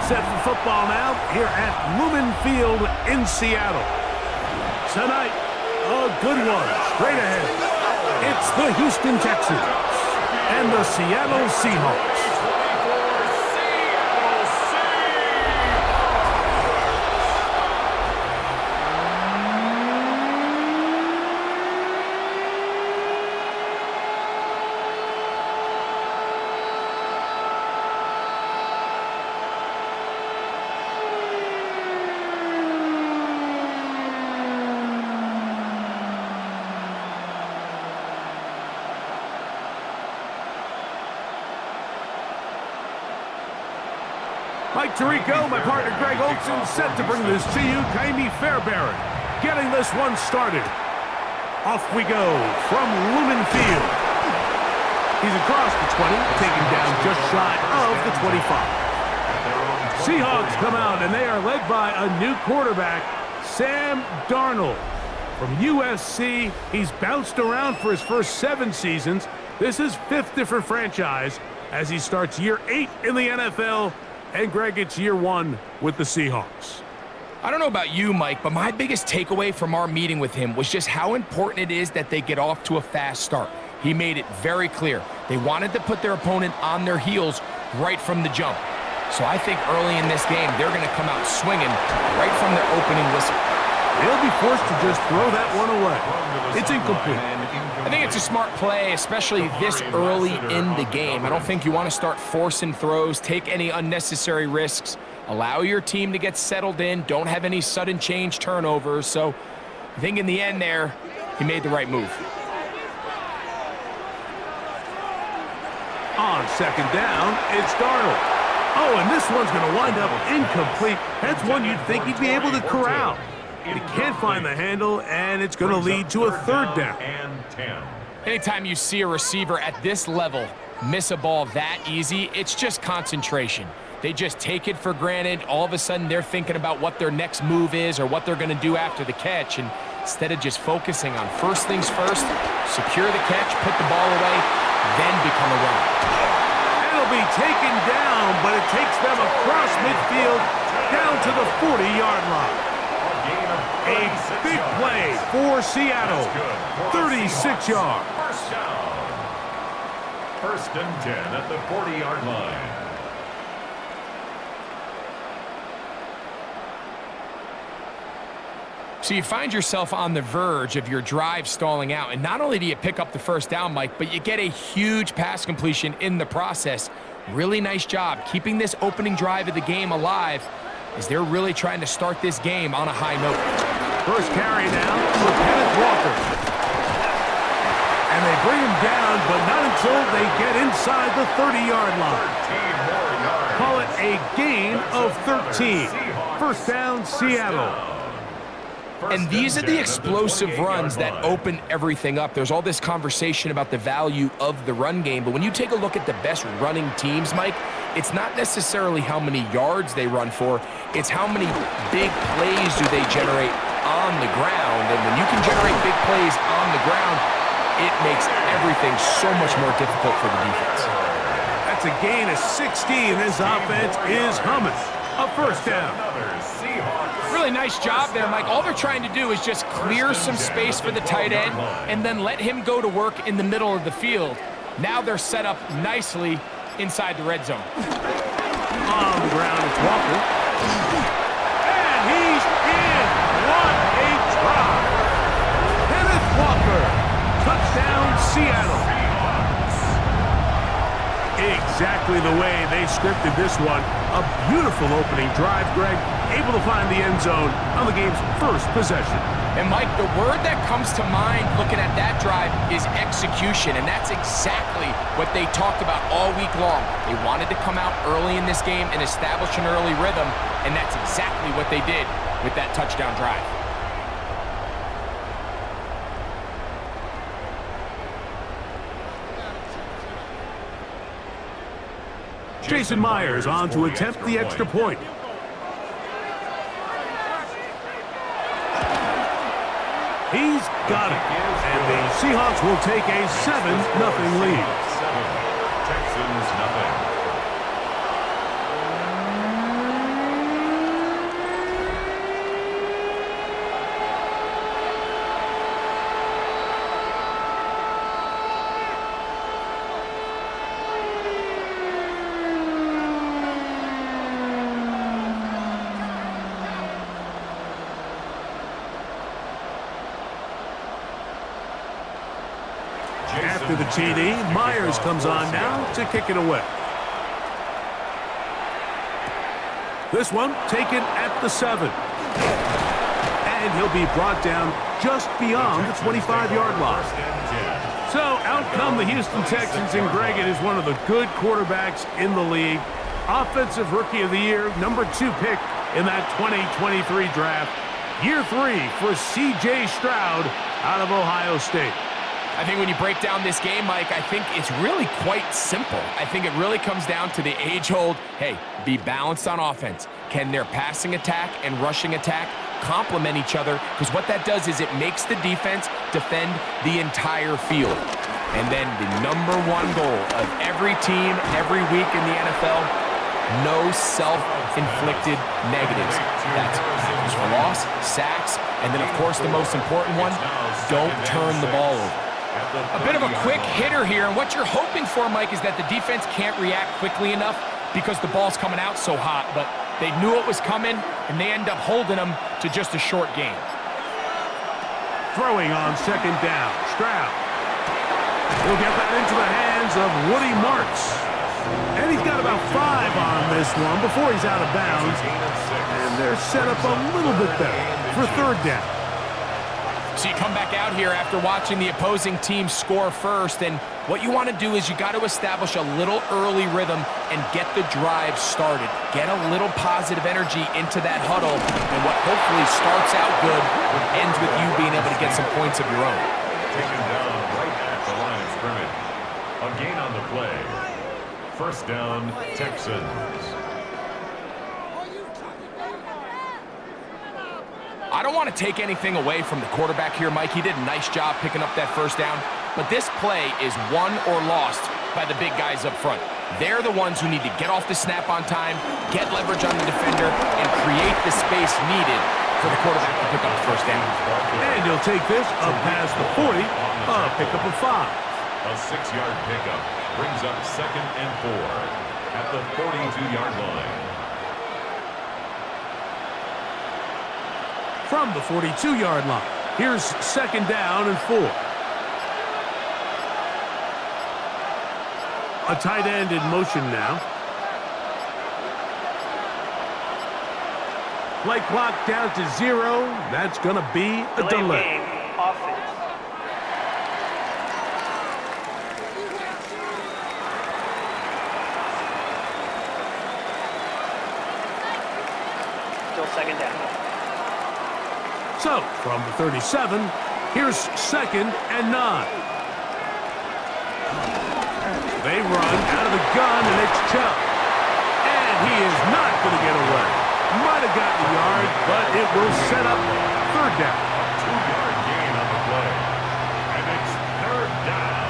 set for football now here at Lumen Field in Seattle. Tonight, a good one straight ahead. It's the Houston Texans and the Seattle Seahawks. Mike Tirico, my partner Greg Olson, set to bring this to you. Jaime Fairbairn getting this one started. Off we go from Lumen Field. He's across the 20, taken down just shy of the 25. Seahawks come out, and they are led by a new quarterback, Sam Darnold. From USC, he's bounced around for his first 7 seasons. This is 5th different franchise as he starts year 8 in the NFL. And Greg, it's year 1 with the Seahawks. I don't know about you, Mike, but my biggest takeaway from our meeting with him was just how important it is that they get off to a fast start. He made it very clear. They wanted to put their opponent on their heels right from the jump. So I think early in this game, they're going to come out swinging right from their opening whistle. They'll be forced to just throw that one away. It's incomplete. I think it's a smart play, especially this early in the game. I don't think you want to start forcing throws, take any unnecessary risks, allow your team to get settled in, don't have any sudden change turnovers. So I think in the end there, he made the right move. On second down, it's Darnold. Oh, and this one's going to wind up incomplete. That's one you'd think he'd be able to corral. He can't find the handle, and it's going to lead to a 3rd down. Anytime you see a receiver at this level miss a ball that easy, it's just concentration. They just take it for granted. All of a sudden, they're thinking about what their next move is or what they're going to do after the catch. And instead of just focusing on first things first, secure the catch, put the ball away, then become a runner. It'll be taken down, but it takes them across midfield down to the 40-yard line. A big play for Seattle, 36 yards. First and 10 at the 40-yard line. So you find yourself on the verge of your drive stalling out, and not only do you pick up the first down, Mike, but you get a huge pass completion in the process. Really nice job keeping this opening drive of the game alive as they're really trying to start this game on a high note. First carry now for Kenneth Walker. And they bring him down, but not until they get inside the 30-yard line. Call it a gain of 13. First down, Seattle. And these are the explosive runs that open everything up. There's all this conversation about the value of the run game, but when you take a look at the best running teams, Mike, it's not necessarily how many yards they run for, it's how many big plays do they generate on the ground. And when you can generate big plays on the ground, it makes everything so much more difficult for the defense. That's a gain of 16. This offense is humming. A first down. Really nice job there, Mike. All they're trying to do is just clear some space for the tight end and then let him go to work in the middle of the field. Now they're set up nicely inside the red zone. On the ground, it's Walker. And he's in. What a try. Kenneth Walker. Touchdown, Seattle. Exactly the way they scripted this one. A beautiful opening drive, Greg. Able to find the end zone on the game's first possession. And, Mike, the word that comes to mind looking at that drive is execution, and that's exactly what they talked about all week long. They wanted to come out early in this game and establish an early rhythm, and that's exactly what they did with that touchdown drive. Jason Myers on to attempt the extra point. He's got it. And the Seahawks will take a 7-0 lead. Texans nothing. After the TD, Myers comes on now to kick it away. This one taken at the 7. And he'll be brought down just beyond the 25-yard line. So out come the Houston Texans, and Greg, it is one of the good quarterbacks in the league. Offensive Rookie of the Year, number 2 pick in that 2023 draft. Year 3 for C.J. Stroud out of Ohio State. I think when you break down this game, Mike, I think it's really quite simple. I think it really comes down to the age-old, hey, be balanced on offense. Can their passing attack and rushing attack complement each other? Because what that does is it makes the defense defend the entire field. And then the number 1 goal of every team, every week in the NFL, no self-inflicted negatives. That's tackles for loss, sacks, and then, of course, the most important one, don't turn the ball over. A bit of a quick hitter here, and what you're hoping for, Mike, is that the defense can't react quickly enough because the ball's coming out so hot, but they knew it was coming, and they end up holding them to just a short game. Throwing on second down, Stroud. He'll get that into the hands of Woody Marks. And he's got about 5 on this one before he's out of bounds. And they're set up a little bit better for third down. So you come back out here after watching the opposing team score first, and what you want to do is you got to establish a little early rhythm and get the drive started. Get a little positive energy into that huddle, and what hopefully starts out good ends with you being able to get some points of your own. Taken down right at the line of scrimmage. A gain on the play. First down, Texans. I don't want to take anything away from the quarterback here, Mike. He did a nice job picking up that first down. But this play is won or lost by the big guys up front. They're the ones who need to get off the snap on time, get leverage on the defender, and create the space needed for the quarterback to pick up the first down. And he'll take this up past the 40, a pickup of 5. A 6-yard pickup brings up 2nd and 4 at the 42-yard line. From the 42-yard line, here's second down and 4. A tight end in motion now. Play clock down to 0. That's going to be a delay. Game, offense. Still second down. So, from the 37, here's second and 9. They run out of the gun, and it's Chubb. And he is not going to get away. Might have gotten a yard, but it will set up third down. 2-yard gain on the play. And it's third down.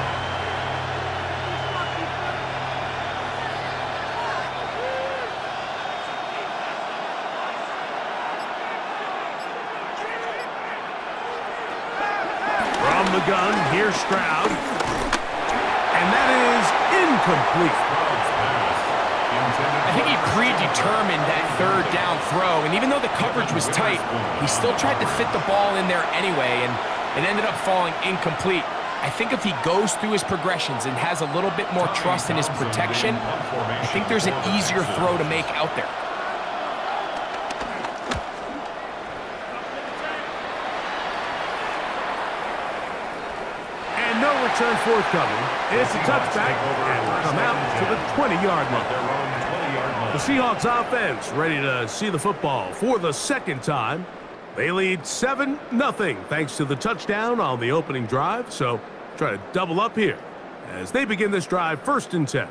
From the gun, here's Stroud. And that is incomplete. I think he predetermined that third down throw, and even though the coverage was tight, he still tried to fit the ball in there anyway, and it ended up falling incomplete. I think if he goes through his progressions and has a little bit more trust in his protection, I think there's an easier throw to make out there. And no return forthcoming. It's a touchback, and will come out to the 20-yard line. The Seahawks offense ready to see the football for the second time. They lead 7-0 thanks to the touchdown on the opening drive. So try to double up here as they begin this drive 1st and 10.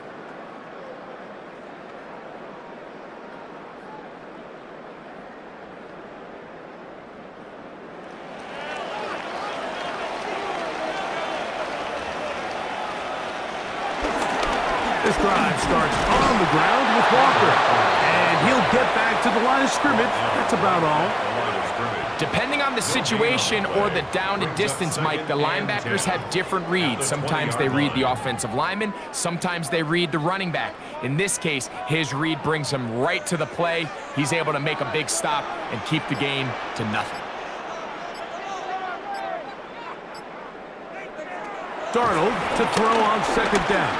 This drive starts on the ground with Walker. And he'll get back to the line of scrimmage. That's about all. Depending on the situation or the down and distance, Mike, the linebackers have different reads. Sometimes they read the offensive lineman. Sometimes they read the running back. In this case, his read brings him right to the play. He's able to make a big stop and keep the game to nothing. Darnold to throw on second down.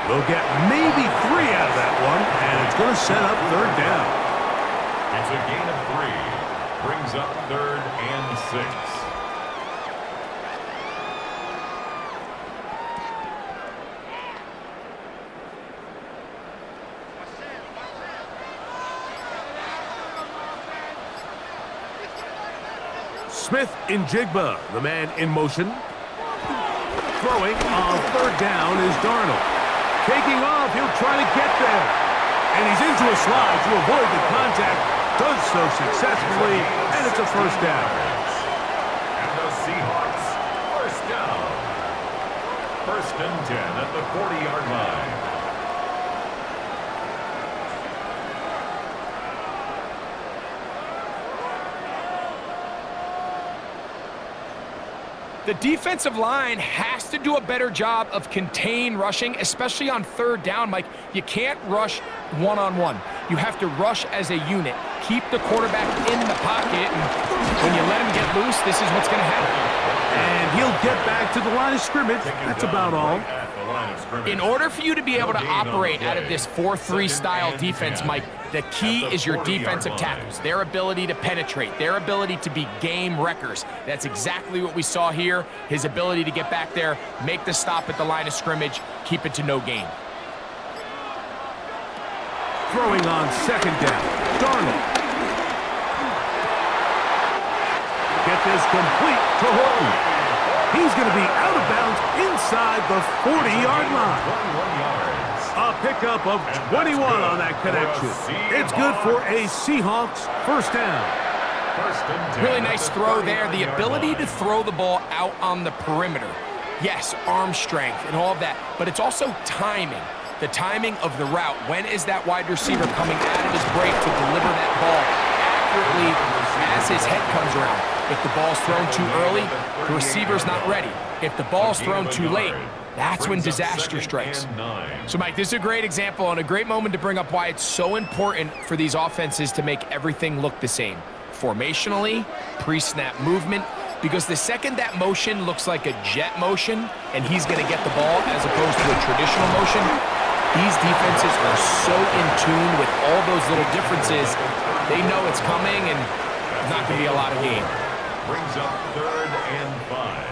They'll get maybe 3 out of that one, and it's going to set up third down. It's a gain of 3. Brings up 3rd and 6. Smith in Jigba, the man in motion. Throwing on third down is Darnold. Taking off, he'll try to get there. And he's into a slide to avoid the contact. Does so successfully, and it's a first down. And the Seahawks, first down. 1st and 10 at the 40-yard line. The defensive line has to do a better job of contain rushing, especially on third down, Mike. You can't rush one-on-one. You have to rush as a unit. Keep the quarterback in the pocket, and when you let him get loose, this is what's going to happen. And he'll get back to the line of scrimmage. That's about all. In order for you to be able to operate out of this 4-3 style defense, Mike, the key is your defensive tackles, their ability to penetrate, their ability to be game wreckers. That's exactly what we saw here, his ability to get back there, make the stop at the line of scrimmage, keep it to no gain. Throwing on second down, Darnold. Get this complete to Horton. He's going to be out of bounds inside the 40-yard line. 21 yards. A pickup of 21 on that connection. It's good for a Seahawks first down. 1st and 10. Really nice throw there. The ability to throw the ball out on the perimeter. Yes, arm strength and all of that, but it's also timing. The timing of the route. When is that wide receiver coming out of his break to deliver that ball accurately as his head comes around? If the ball's thrown too early, the receiver's not ready. If the ball's thrown too late, that's when disaster strikes. So, Mike, this is a great example and a great moment to bring up why it's so important for these offenses to make everything look the same. Formationally, pre-snap movement, because the second that motion looks like a jet motion and he's going to get the ball as opposed to a traditional motion, these defenses are so in tune with all those little differences. They know it's coming and there's not going to be a lot of gain. Brings up 3rd and 5.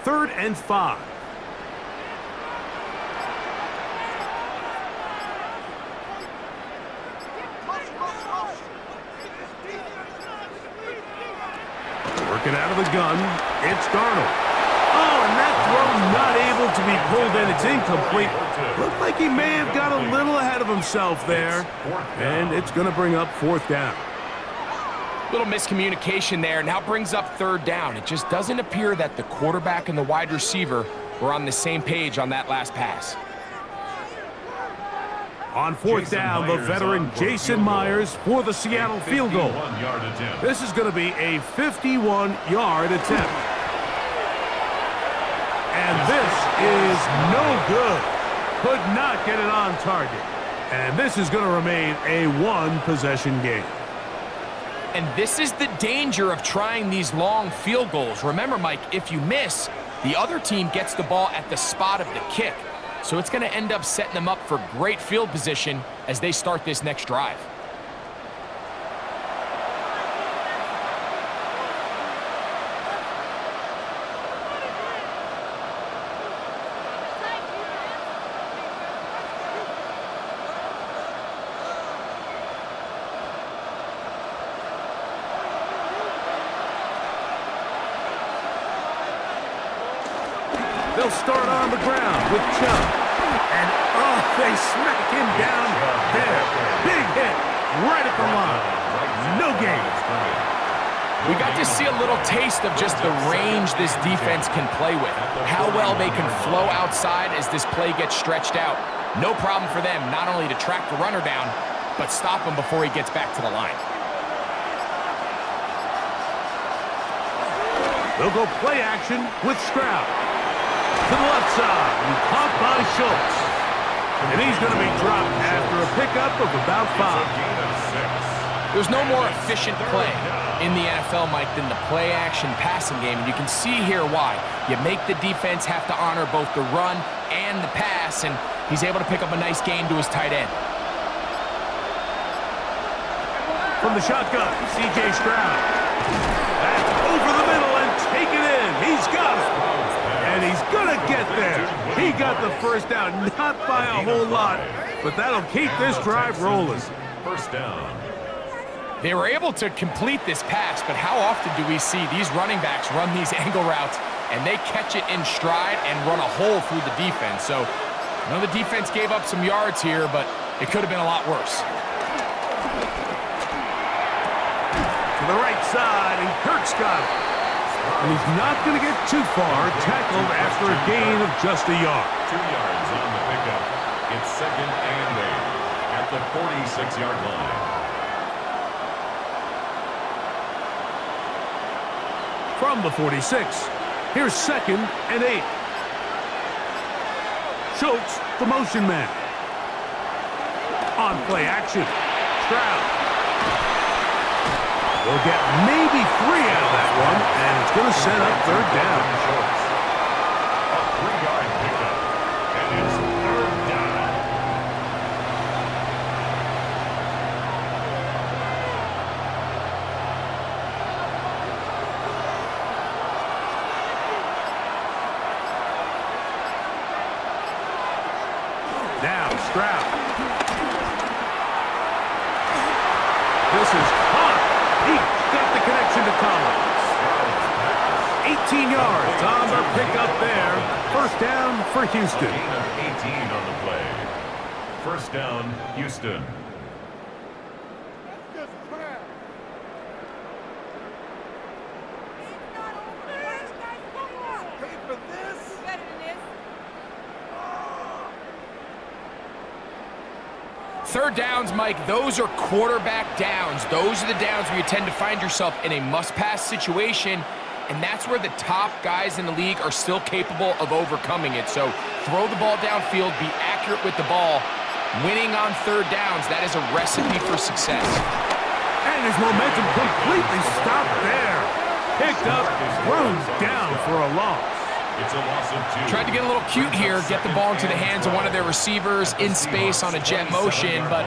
Third and 5. Working out of the gun, it's Darnold. Oh, and that throw not able to be pulled in. It's incomplete. Looked like he may have got a little ahead of himself there. And it's going to bring up 4th down. Little miscommunication there. Now brings up 3rd down. It just doesn't appear that the quarterback and the wide receiver were on the same page on that last pass. On 4th down, the veteran Jason Myers for the Seattle field goal. This is going to be a 51-yard attempt. And this is no good. Could not get it on target. And this is going to remain a one-possession game. And this is the danger of trying these long field goals. Remember, Mike, if you miss, the other team gets the ball at the spot of the kick. So it's going to end up setting them up for great field position as they start this next drive. They'll start on the ground with Chubb. And, oh, they smack him down there. Big hit right at the line. No gain. We got to see a little taste of just the range this defense can play with. How well they can flow outside as this play gets stretched out. No problem for them not only to track the runner down, but stop him before he gets back to the line. They'll go play action with Stroud. To the left side, and caught by Schultz. And he's going to be dropped after a pickup of about 5. There's no more efficient play in the NFL, Mike, than the play-action passing game, and you can see here why. You make the defense have to honor both the run and the pass, and he's able to pick up a nice gain to his tight end. From the shotgun, C.J. Stroud. That's over the middle and take it in. He's got it. And he's going to get there. He got the first down, not by a whole lot, but that'll keep this drive rolling. First down. They were able to complete this pass, but how often do we see these running backs run these angle routes and they catch it in stride and run a hole through the defense? So, I know the defense gave up some yards here, but it could have been a lot worse. To the right side, and Kirk's got it. And he's not going to get too far, tackled after a gain of just a yard. 2 yards on the pickup. It's second and 8 at the 46-yard line. From the 46, here's second and 8. Schultz, the motion man. On play action, Stroud. We'll get maybe 3 out of that one, and it's going to set up third down. A 3-yard pickup, and it's third down. Now Stroud. This is caught. He got the connection to Collins. 18 yards on the pickup there. First down for Houston. Gain of 18 on the play. First down, Houston. Third downs, Mike, those are quarterback downs. Those are the downs where you tend to find yourself in a must-pass situation, and that's where the top guys in the league are still capable of overcoming it. So throw the ball downfield, be accurate with the ball. Winning on third downs, that is a recipe for success. And his momentum completely stopped there. Picked up, thrown down for a loss. It's a loss of 2. Tried to get a little cute here, get the ball into the hands of one of their receivers in space on a jet motion, but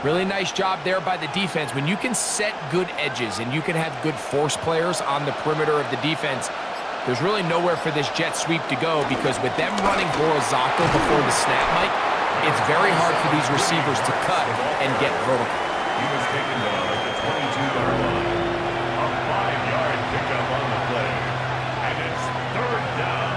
really nice job there by the defense. When you can set good edges and you can have good force players on the perimeter of the defense, there's really nowhere for this jet sweep to go, because with them running horizontal before the snap, Mike, it's very hard for these receivers to cut and get vertical. He was taken down at the 22-yard line. A 5-yard pickup on the play. And it's third down.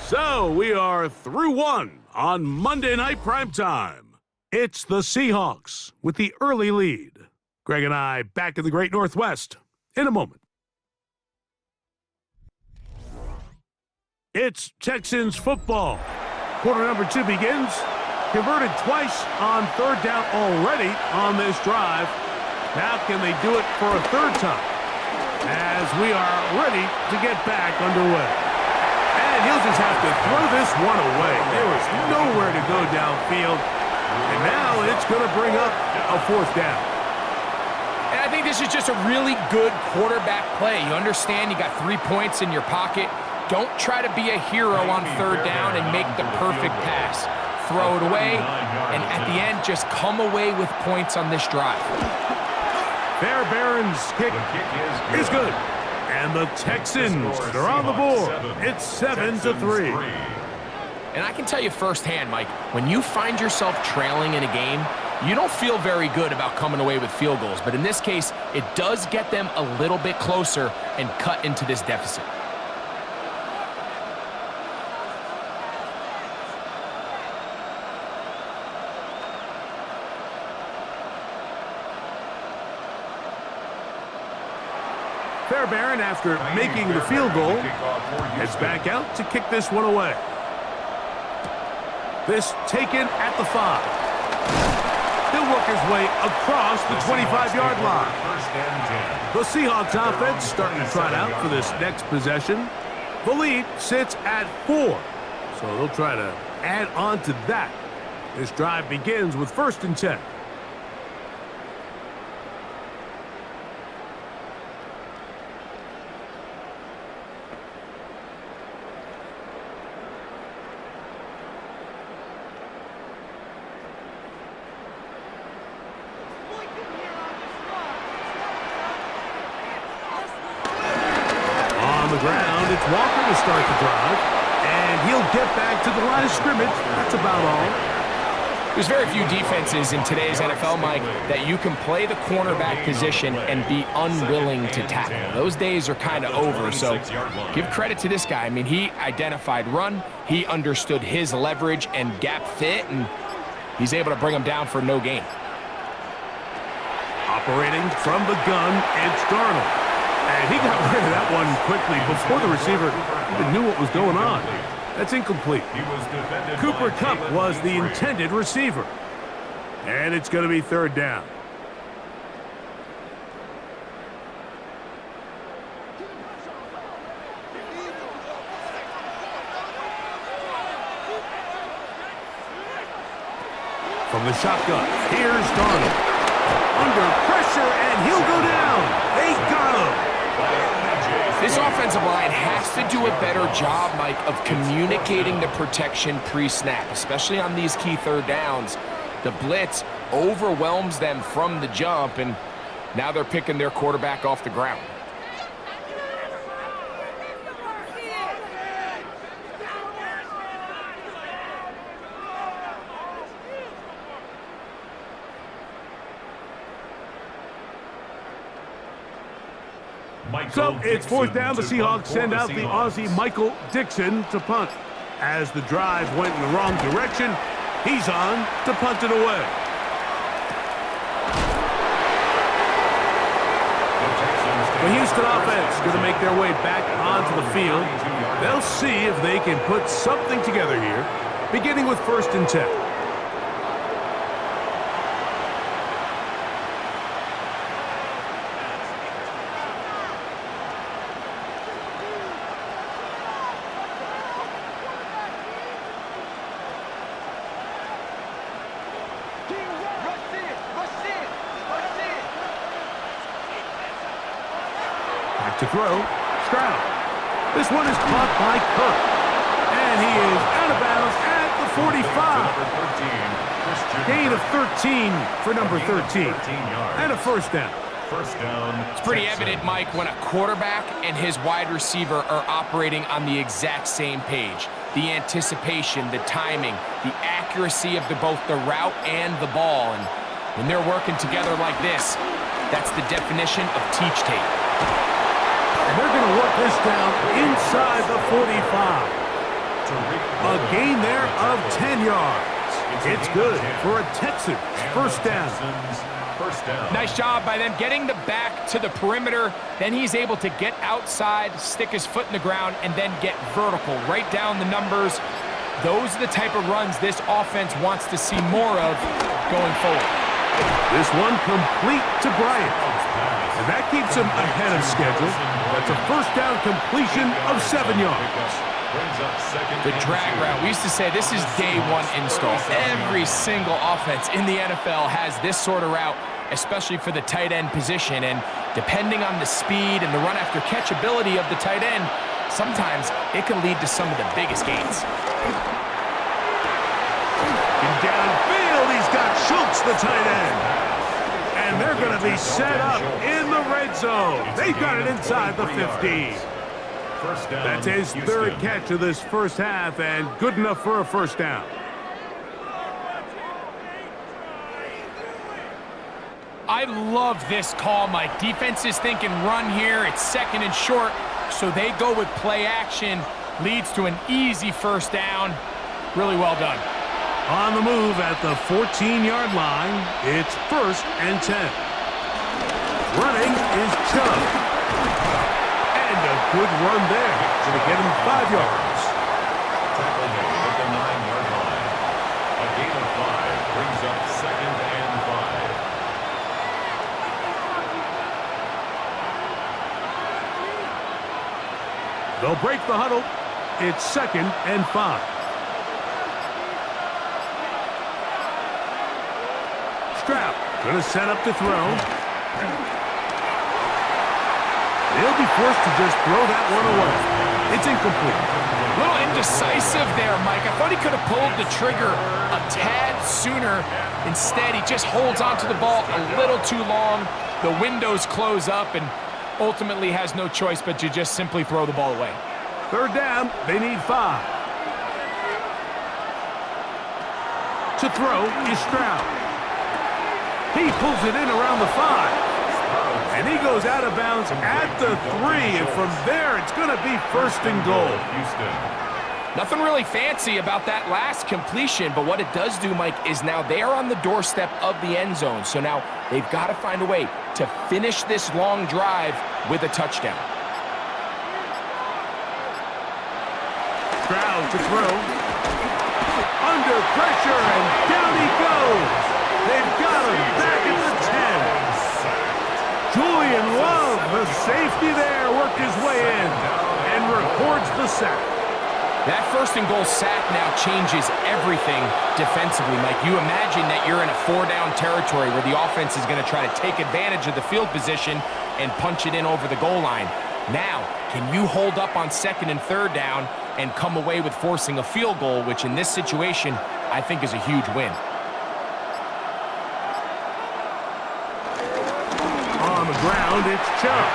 So we are through one on Monday Night Primetime. It's the Seahawks with the early lead. Greg and I back in the Great Northwest in a moment. It's Texans football. Quarter number 2 begins. Converted twice on third down already on this drive. Now can they do it for a third time? As we are ready to get back underway. And he'll just have to throw this one away. There was nowhere to go downfield. And now it's going to bring up a fourth down. And I think this is just a really good quarterback play. You understand you got 3 points in your pocket. Don't try to be a hero on third down and make the perfect pass. Throw it away, and at the end, just come away with points on this drive. Fairbairn's kick is good. And the Texans are on the board. It's 7-3. And I can tell you firsthand, Mike, when you find yourself trailing in a game, you don't feel very good about coming away with field goals. But in this case, it does get them a little bit closer and cut into this deficit. Fairbairn, after making the field goal, heads back out to kick this one away. This taken at the 5. He'll work his way across the 25-yard line. The Seahawks offense starting to trot out for this next possession. The lead sits at 4. So they'll try to add on to that. This drive begins with 1st and 10. On the ground, it's Walker to start the drive. And he'll get back to the line of scrimmage. That's about all. There's very few defenses in today's NFL, Mike, that you can play the cornerback position and be unwilling to tackle. Those days are kind of over, so give credit to this guy. I mean, he identified run, he understood his leverage and gap fit, and he's able to bring him down for no gain. Operating from the gun, it's Darnold. And he got rid of that one quickly before the receiver even knew what was going on. That's incomplete. Cooper Kupp was the intended receiver. And it's going to be 3rd down. From the shotgun, here's Darnold. Under pressure, and he'll go down. They got him. This offensive line has to do a better job, Mike, of communicating the protection pre-snap, especially on these key 3rd downs. The blitz overwhelms them from the jump, and now they're picking their quarterback off the ground. So it's 4th down. The Seahawks send out the Aussie Michael Dixon to punt. As the drive went in the wrong direction, he's on to punt it away. The Houston offense going to make their way back onto the field. They'll see if they can put something together here, beginning with 1st and 10. To throw, Stroud. This one is caught by Kirk. And he is out of bounds at the 45. Gain of 13 for number 13. And a 1st down. It's pretty evident, Mike, when a quarterback and his wide receiver are operating on the exact same page. The anticipation, the timing, the accuracy of both the route and the ball. And when they're working together like this, that's the definition of teach tape. And they're going to work this down inside the 45. A gain there of 10 yards. It's good for a Texans 1st down. Nice job by them getting the back to the perimeter. Then he's able to get outside, stick his foot in the ground, and then get vertical. Right down the numbers. Those are the type of runs this offense wants to see more of going forward. This one complete to Bryant. And that keeps him ahead of schedule. That's a 1st down completion of 7 yards. The drag route. We used to say this is day 1 install. Every single offense in the NFL has this sort of route, especially for the tight end position. And depending on the speed and the run after catch ability of the tight end, sometimes it can lead to some of the biggest gains. And downfield, he's got Schultz, the tight end. And they're going to be set up in the red zone. They've got it inside the 15. That's his 3rd catch of this 1st half, and good enough for a 1st down. I love this call, Mike. Defense is thinking run here. It's 2nd and short, so they go with play action. Leads to an easy 1st down. Really well done. On the move at the 14-yard line, it's 1st and 10. Running is Chubb. And a good run there. Going to get him 5 yards. Tackle made at the 9-yard line. A gain of 5 brings up 2nd and 5. They'll break the huddle. It's 2nd and 5. Stroud gonna set up to throw. They'll be forced to just throw that one away. It's incomplete. A little indecisive there, Mike. I thought he could have pulled the trigger a tad sooner. Instead, he just holds onto the ball a little too long. The windows close up and ultimately has no choice but to just simply throw the ball away. Third down, they need 5. To throw is Stroud. He pulls it in around the 5. And he goes out of bounds at the 3. And from there, it's going to be 1st and goal. Nothing really fancy about that last completion, but what it does do, Mike, is now they are on the doorstep of the end zone. So now they've got to find a way to finish this long drive with a touchdown. Stroud to throw. Under pressure, and down he goes. They've got him back at the 10. Julian Love, the safety there, worked his way in and records the sack. That 1st and goal sack now changes everything defensively, Mike. You imagine that you're in a 4-down territory where the offense is going to try to take advantage of the field position and punch it in over the goal line. Now, can you hold up on 2nd and 3rd down and come away with forcing a field goal, which in this situation, I think is a huge win. On the ground, it's Chubb.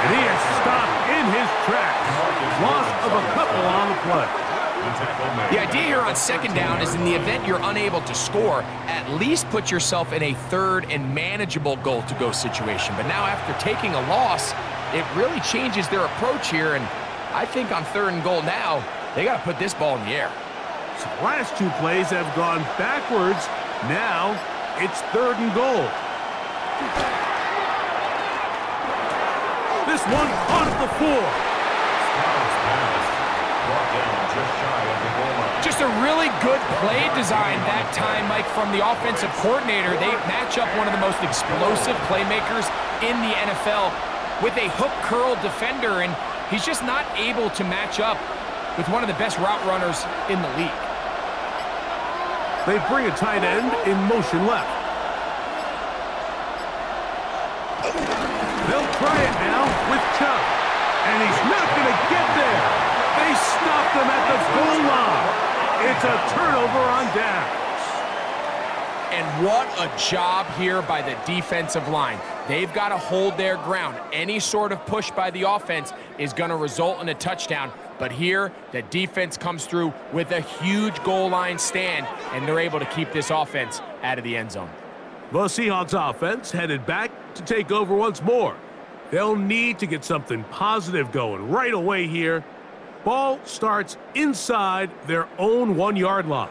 And he is stopped in his tracks. Loss of a couple on the play. The idea here on 2nd down is in the event you're unable to score, at least put yourself in a 3rd and manageable goal-to-go situation. But now after taking a loss, it really changes their approach here. And I think on 3rd and goal now, they got to put this ball in the air. So the last 2 plays have gone backwards. Now it's 3rd and goal. This one on the 4. Just a really good play design that time, Mike, from the offensive coordinator. They match up one of the most explosive playmakers in the NFL with a hook curl defender, and he's just not able to match up with one of the best route runners in the league. They bring a tight end in motion left. They'll try it now with Chubb, and he's not going to get there. They stopped him at the goal line. It's a turnover on downs. And what a job here by the defensive line. They've got to hold their ground. Any sort of push by the offense is going to result in a touchdown. But here, the defense comes through with a huge goal line stand, and they're able to keep this offense out of the end zone. The Seahawks offense headed back to take over once more. They'll need to get something positive going right away here. Ball starts inside their own 1-yard line.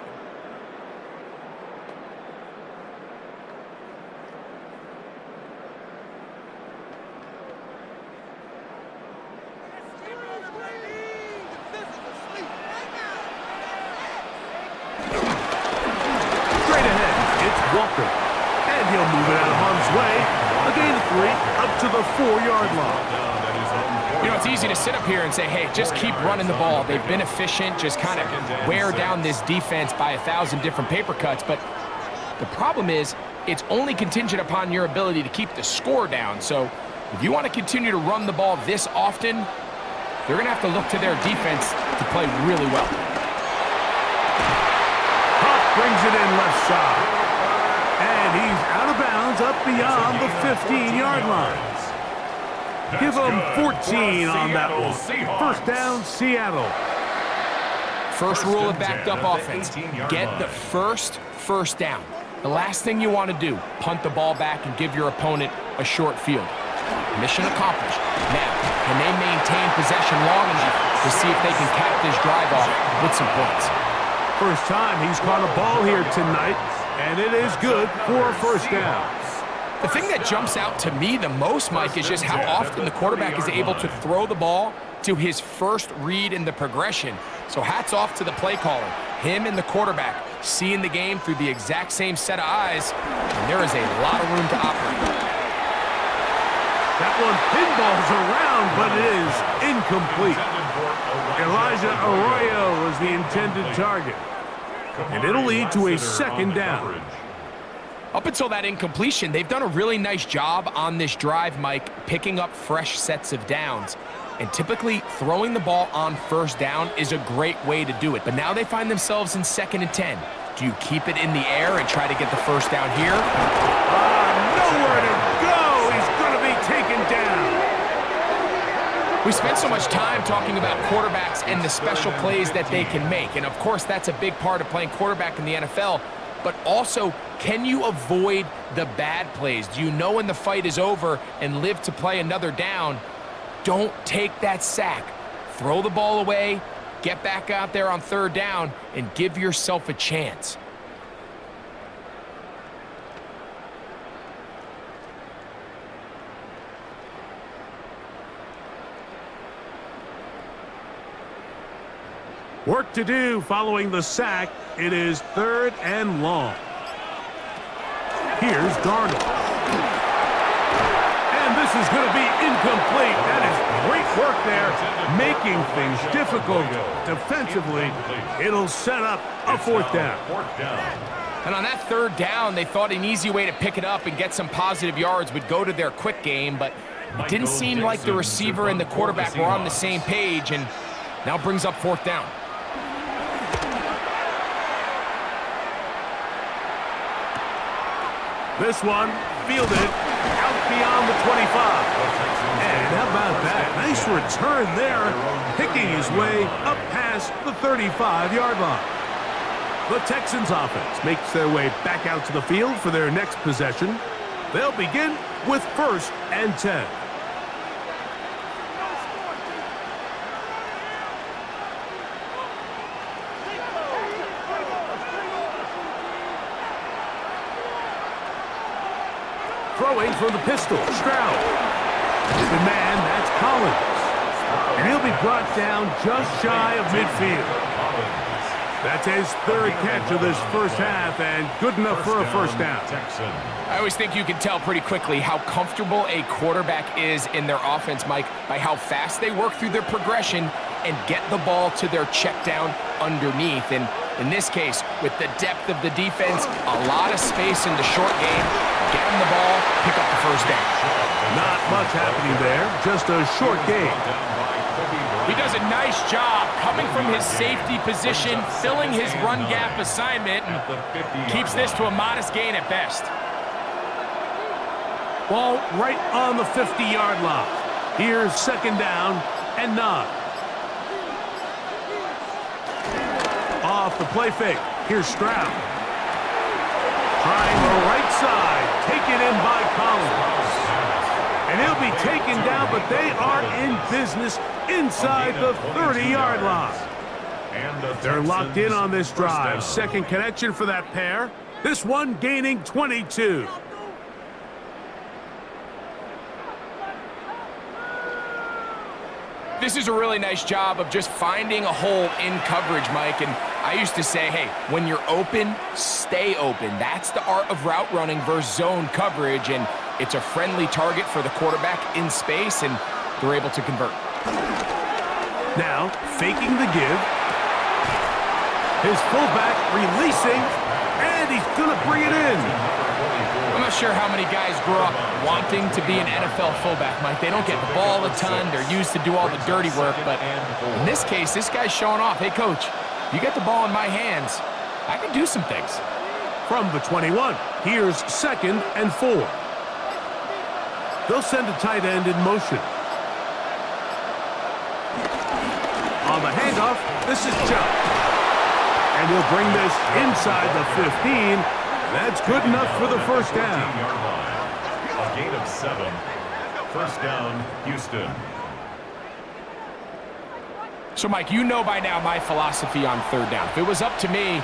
Straight ahead, it's Walker. And he'll move it out of harm's way. A gain of 3 up to the 4-yard line. You know, it's easy to sit up here and say, hey, just keep running the ball. They've been efficient, just kind of wear down this defense by 1,000 different paper cuts. But the problem is, it's only contingent upon your ability to keep the score down. So if you want to continue to run the ball this often, they're going to have to look to their defense to play really well. Huff brings it in left side. And he's out of bounds up beyond the 15-yard line. Give them 14 on that one. 1st down, Seattle. First rule of backed up offense, get the first down. The last thing you want to do, punt the ball back and give your opponent a short field. Mission accomplished. Now, can they maintain possession long enough to see if they can cap this drive off with some points? First time he's caught a ball here tonight, and it is good for a 1st down. The thing that jumps out to me the most, Mike, is just how often the quarterback is able to throw the ball to his first read in the progression. So hats off to the play caller. Him and the quarterback seeing the game through the exact same set of eyes, and there is a lot of room to operate. That one pinballs around, but it is incomplete. Elijah Arroyo was the intended target. And it'll lead to a 2nd down. Up until that incompletion, they've done a really nice job on this drive, Mike, picking up fresh sets of downs. And typically, throwing the ball on first down is a great way to do it. But now they find themselves in 2nd and 10. Do you keep it in the air and try to get the first down here? Nowhere to go. He's going to be taken down. We spent so much time talking about quarterbacks and the special plays that they can make. And, of course, that's a big part of playing quarterback in the NFL. But also, can you avoid the bad plays? Do you know when the fight is over and live to play another down? Don't take that sack. Throw the ball away, get back out there on 3rd down, and give yourself a chance. Work to do following the sack. It is 3rd and long. Here's Darnold. And this is going to be incomplete. That is great work there, making things difficult defensively. It'll set up a 4th down. And on that 3rd down, they thought an easy way to pick it up and get some positive yards would go to their quick game, but it didn't seem like the receiver and the quarterback were on the same page, and now brings up 4th down. This one fielded out beyond the 25. And how about that? Nice return there, picking his way up past the 35-yard line. The Texans offense makes their way back out to the field for their next possession. They'll begin with 1st and 10. Throwing from the pistol, Stroud. The man, that's Collins. And he'll be brought down just shy of midfield. That's his 3rd catch of this first half, and good enough for a first down. I always think you can tell pretty quickly how comfortable a quarterback is in their offense, Mike, by how fast they work through their progression and get the ball to their check down underneath. And in this case, with the depth of the defense, a lot of space in the short game, get him the ball, pick up the first down. Not much happening there, just a short game. He does a nice job coming from his safety position, filling his run gap assignment, and keeps this to a modest gain at best. Ball right on the 50-yard line. Here's 2nd down and 9. Off the play fake. Here's Stroud. Trying the right side. Taken in by Collins. And he'll be taken down, but they are in business inside the 30-yard line. They're locked in on this drive. 2nd connection for that pair. This one gaining 22. This is a really nice job of just finding a hole in coverage, Mike. And I used to say, hey, when you're open, stay open. That's the art of route running versus zone coverage. And it's a friendly target for the quarterback in space, and they're able to convert. Now, faking the give. His fullback releasing, and he's going to bring it in. I'm not sure how many guys grow up wanting to be an NFL fullback, Mike. They don't get the ball a ton. They're used to do all the dirty work. But in this case, this guy's showing off. Hey, coach, you get the ball in my hands. I can do some things. From the 21, here's 2nd and 4. They'll send a tight end in motion. On the handoff, this is Chubb. And he'll bring this inside the 15. That's good enough for the first down. A gain of 7. First down, Houston. So, Mike, you know by now my philosophy on 3rd down. If it was up to me,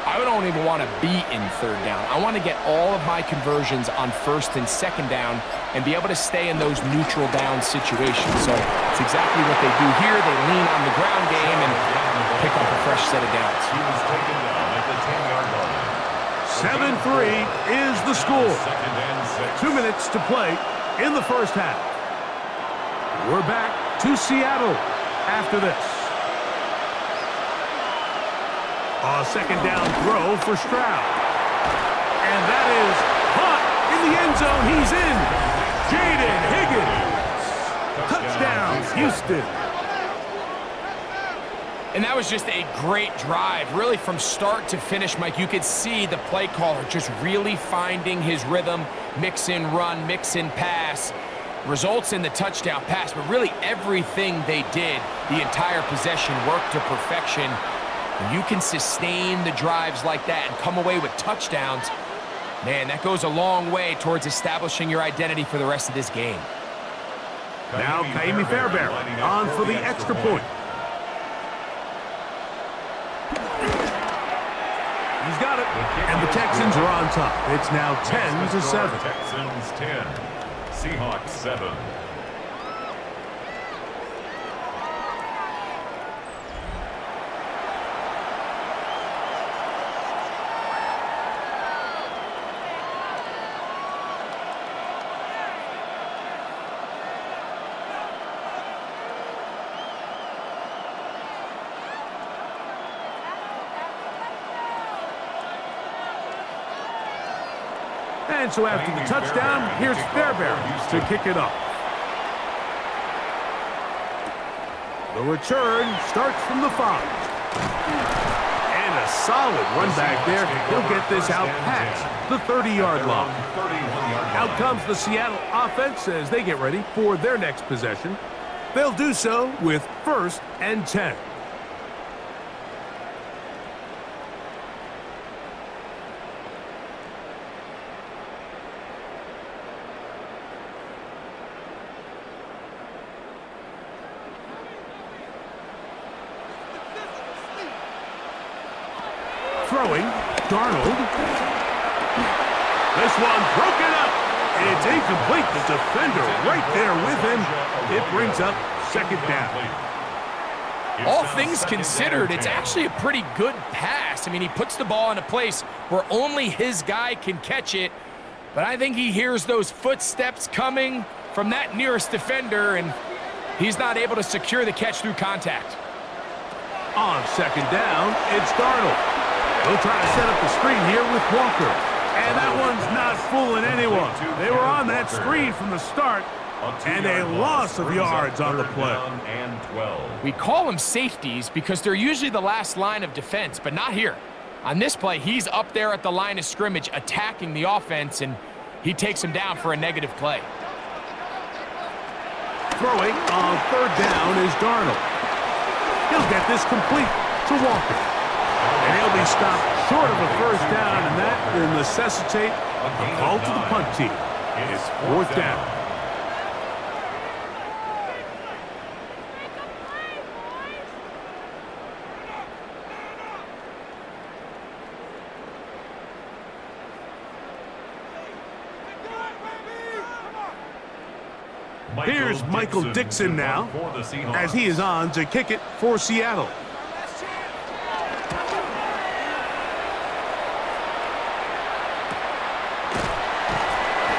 I don't even want to be in 3rd down. I want to get all of my conversions on 1st and 2nd down and be able to stay in those neutral down situations. So it's exactly what they do here. They lean on the ground game and pick up a fresh set of downs. He was taken down at the 10-yard line. 7-3 is the score. 2 minutes to play in the first half. We're back to Seattle after this. A 2nd down throw for Stroud. And that is the end zone. He's in. Jaden Higgins. Touchdown, Houston. And that was just a great drive. Really, from start to finish, Mike, you could see the play caller just really finding his rhythm. Mix in run, mix in pass. Results in the touchdown pass, but really everything they did, the entire possession worked to perfection. When you can sustain the drives like that and come away with touchdowns, man, that goes a long way towards establishing your identity for the rest of this game. Now Kaimi Fairbairn on for the extra point. He's got it. And the Texans are on top. It's now 10-7. Texans 10, Seahawks 7. And so after the touchdown, here's Fairbairn to kick it off. The return starts from the 5. And a solid run back there. He'll get this out past the 30-yard line. Out comes the Seattle offense as they get ready for their next possession. They'll do so with 1st and 10. Throwing, Darnold. This one broken up. It's incomplete. The defender right there with him. It brings up 2nd down. All things considered, it's actually a pretty good pass. I mean, he puts the ball in a place where only his guy can catch it. But I think he hears those footsteps coming from that nearest defender, and he's not able to secure the catch through contact. On 2nd down, it's Darnold. They'll try to set up the screen here with Walker. And that one's not fooling anyone. They were on that screen from the start, and a loss of yards on the play. We call them safeties because they're usually the last line of defense, but not here. On this play, he's up there at the line of scrimmage attacking the offense, and he takes him down for a negative play. Throwing on 3rd down is Darnold. He'll get this complete to Walker. And he'll be stopped short of a 1st down, and that will necessitate a call to the punt team. It's 4th down. Here's Michael Dixon now, as he is on to kick it for Seattle.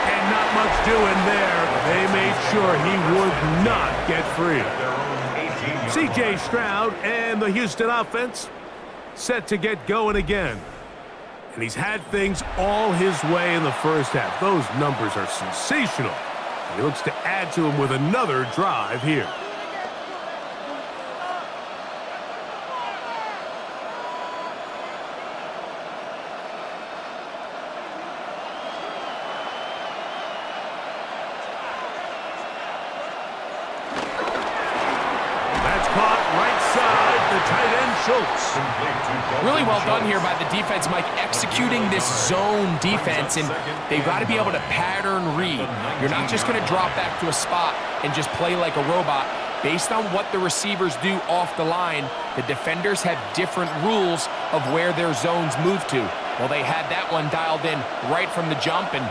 And not much doing there. They made sure he would not get free. C.J. Stroud and the Houston offense set to get going again. And he's had things all his way in the first half. Those numbers are sensational. He looks to add to him with another drive here. That's caught right side, the tight end Schultz. Really well done here by the defense, Mike, executing this zone defense, and they've got to be able to pattern read. You're not just going to drop back to a spot and just play like a robot. Based on what the receivers do off the line, the defenders have different rules of where their zones move to. Well, they had that one dialed in right from the jump, and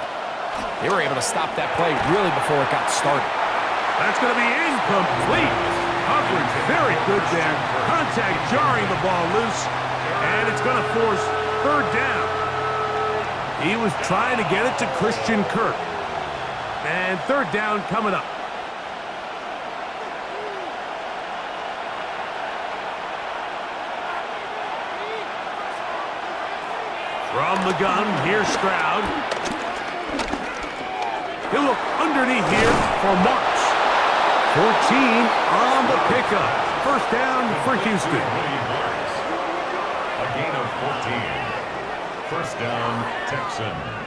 they were able to stop that play really before it got started. That's going to be incomplete. Coverage very good there. Contact jarring the ball loose, and it's going to force 3rd down. He was trying to get it to Christian Kirk. And 3rd down coming up. From the gun, here's Stroud. He'll look underneath here for Marks. 14 on the pickup. First down for Houston. A gain of 14. First down, Texans.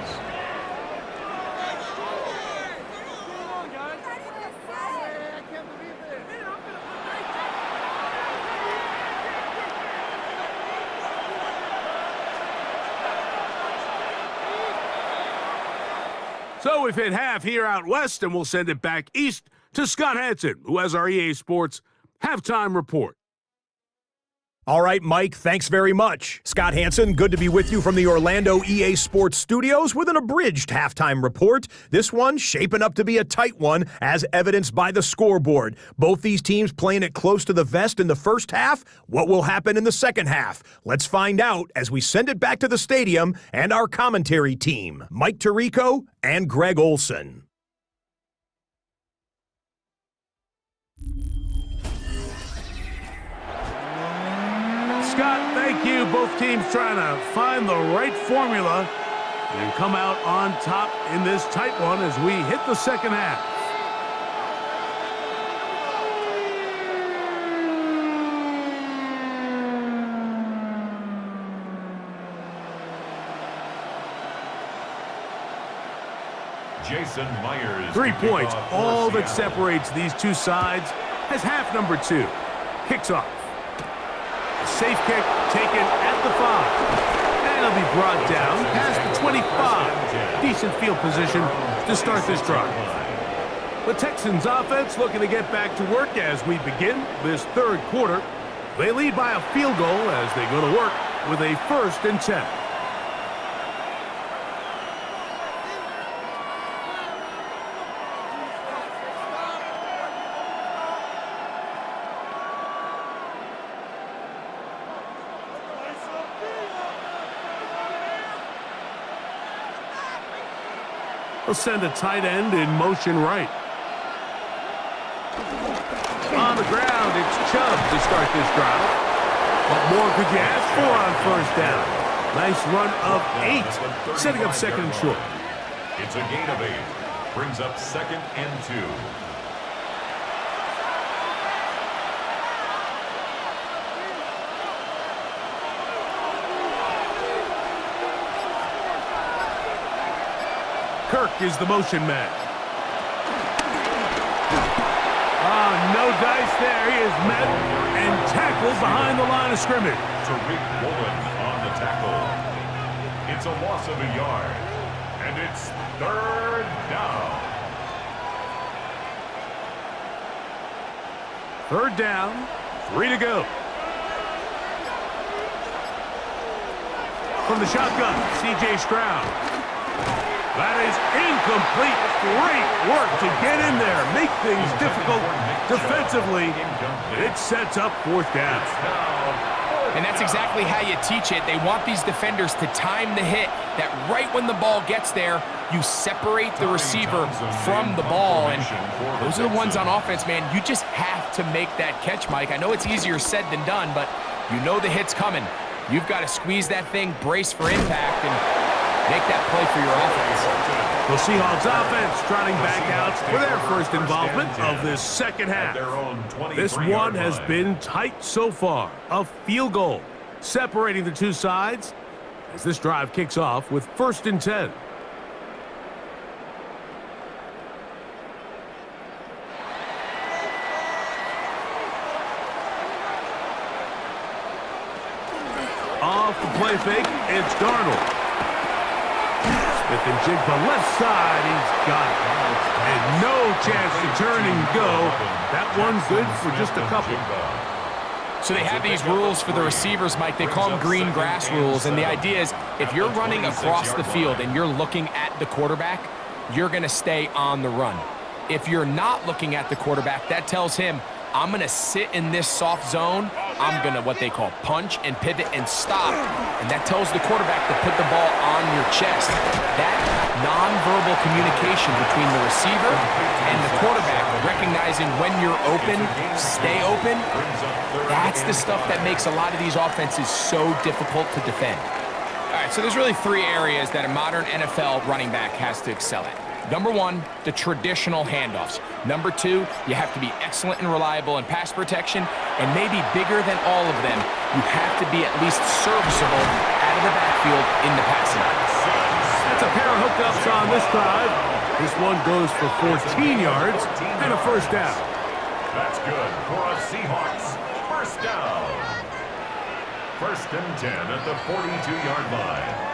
So we've hit half here out west, and we'll send it back east to Scott Hansen, who has our EA Sports halftime report. All right, Mike, thanks very much. Scott Hansen, good to be with you from the Orlando EA Sports Studios with an abridged halftime report. This one shaping up to be a tight one, as evidenced by the scoreboard. Both these teams playing it close to the vest in the first half. What will happen in the second half? Let's find out as we send it back to the stadium and our commentary team, Mike Tirico and Greg Olson. Scott, thank you. Both teams trying to find the right formula and come out on top in this tight one as we hit the second half. Jason Myers. 3 points, all that separates these two sides, as half number 2 kicks off. Safe kick taken at the 5. And it'll be brought down past the 25. Decent field position to start this drive. The Texans offense looking to get back to work as we begin this third quarter. They lead by a field goal as they go to work with a 1st and 10. They'll send a tight end in motion right. On the ground, it's Chubb to start this drive. What more could you ask for on first down? Nice run of 8, setting up second and short. It's a gain of 8. Brings up 2nd and 2. Kirk is the motion man. No dice there. He is met and tackled behind the line of scrimmage. Tariq Woolen on the tackle. It's a loss of a yard. And it's 3rd down. 3rd down, 3 to go. From the shotgun, C.J. Stroud. That is incomplete. Great work to get in there, make things difficult defensively. It sets up 4th down. And that's exactly how you teach it. They want these defenders to time the hit, that right when the ball gets there, you separate the receiver from the ball. And those are the ones on offense, man. You just have to make that catch, Mike. I know it's easier said than done, but you know the hit's coming. You've got to squeeze that thing, brace for impact, and make that play for your offense. The Seahawks offense trotting back out for their first involvement of this second half. This one has been tight so far. A field goal separating the two sides as this drive kicks off with 1st and 10. Off the play fake, it's Darnold. Smith and Jigba left side, he's got it. And no chance to turn and go. That one's good for just a couple. So they have these rules for the receivers, Mike. They call them green grass rules. And the idea is if you're running across the field and you're looking at the quarterback, you're going to stay on the run. If you're not looking at the quarterback, that tells him, I'm going to sit in this soft zone. I'm going to what they call punch and pivot and stop. And that tells the quarterback to put the ball on your chest. That nonverbal communication between the receiver and the quarterback, recognizing when you're open, stay open, that's the stuff that makes a lot of these offenses so difficult to defend. All right, so there's really 3 areas that a modern NFL running back has to excel at. Number one, the traditional handoffs. Number two, you have to be excellent and reliable in pass protection, and maybe bigger than all of them, you have to be at least serviceable out of the backfield in the passing game. That's a pair of hookups on this drive. This one goes for 14 yards and a first down. That's good for a Seahawks first down. 1st and 10 at the 42-yard line.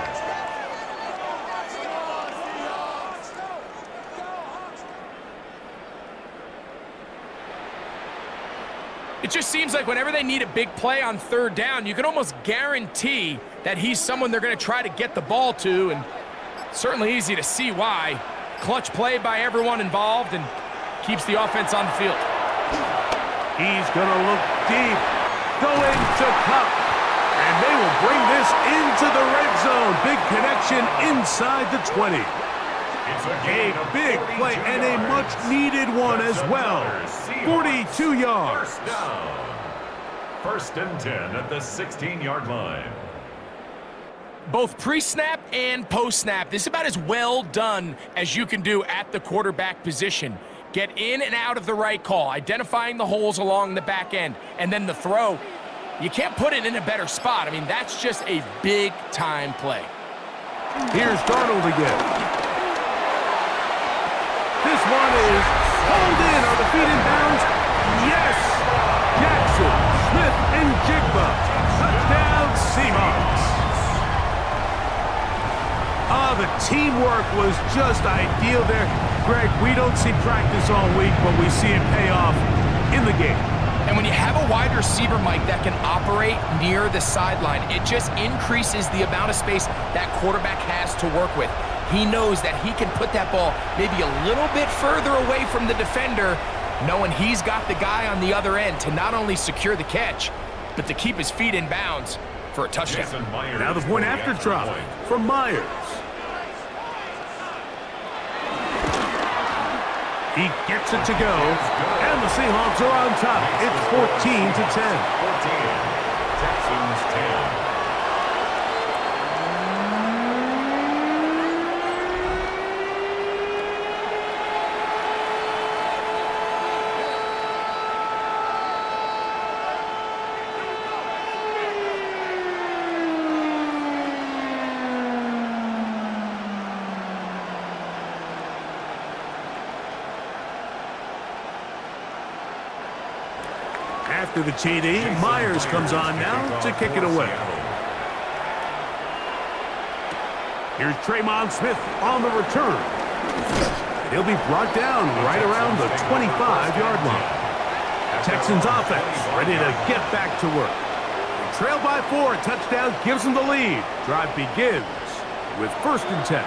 It just seems like whenever they need a big play on 3rd down, you can almost guarantee that he's someone they're going to try to get the ball to, and certainly easy to see why. Clutch play by everyone involved and keeps the offense on the field. He's going to look deep, going to Cup, and they will bring this into the red zone. Big connection inside the 20. A big play and a much-needed one as well. 42 yards. First down. 1st and 10 at the 16-yard line. Both pre-snap and post-snap, this is about as well done as you can do at the quarterback position. Get in and out of the right call, identifying the holes along the back end, and then the throw. You can't put it in a better spot. I mean, that's just a big-time play. Here's Darnold again. This one is pulled in. Are the feet in bounds? Yes! Jackson, Smith, and Jigba. Touchdown, Seahawks. The teamwork was just ideal there. Greg, we don't see practice all week, but we see it pay off in the game. And when you have a wide receiver, Mike, that can operate near the sideline, it just increases the amount of space that quarterback has to work with. He knows that he can put that ball maybe a little bit further away from the defender, knowing he's got the guy on the other end to not only secure the catch, but to keep his feet in bounds for a touchdown. Now the point after drop from Myers. He gets it to go, and the Seahawks are on top. It's 14-10. 14. Texans 10. After the TD, Myers comes on now to kick it away. Here's Tremont Smith on the return. He'll be brought down right around the 25-yard line. Texans offense ready to get back to work. They trail by 4. Touchdown gives them the lead. Drive begins with 1st and 10.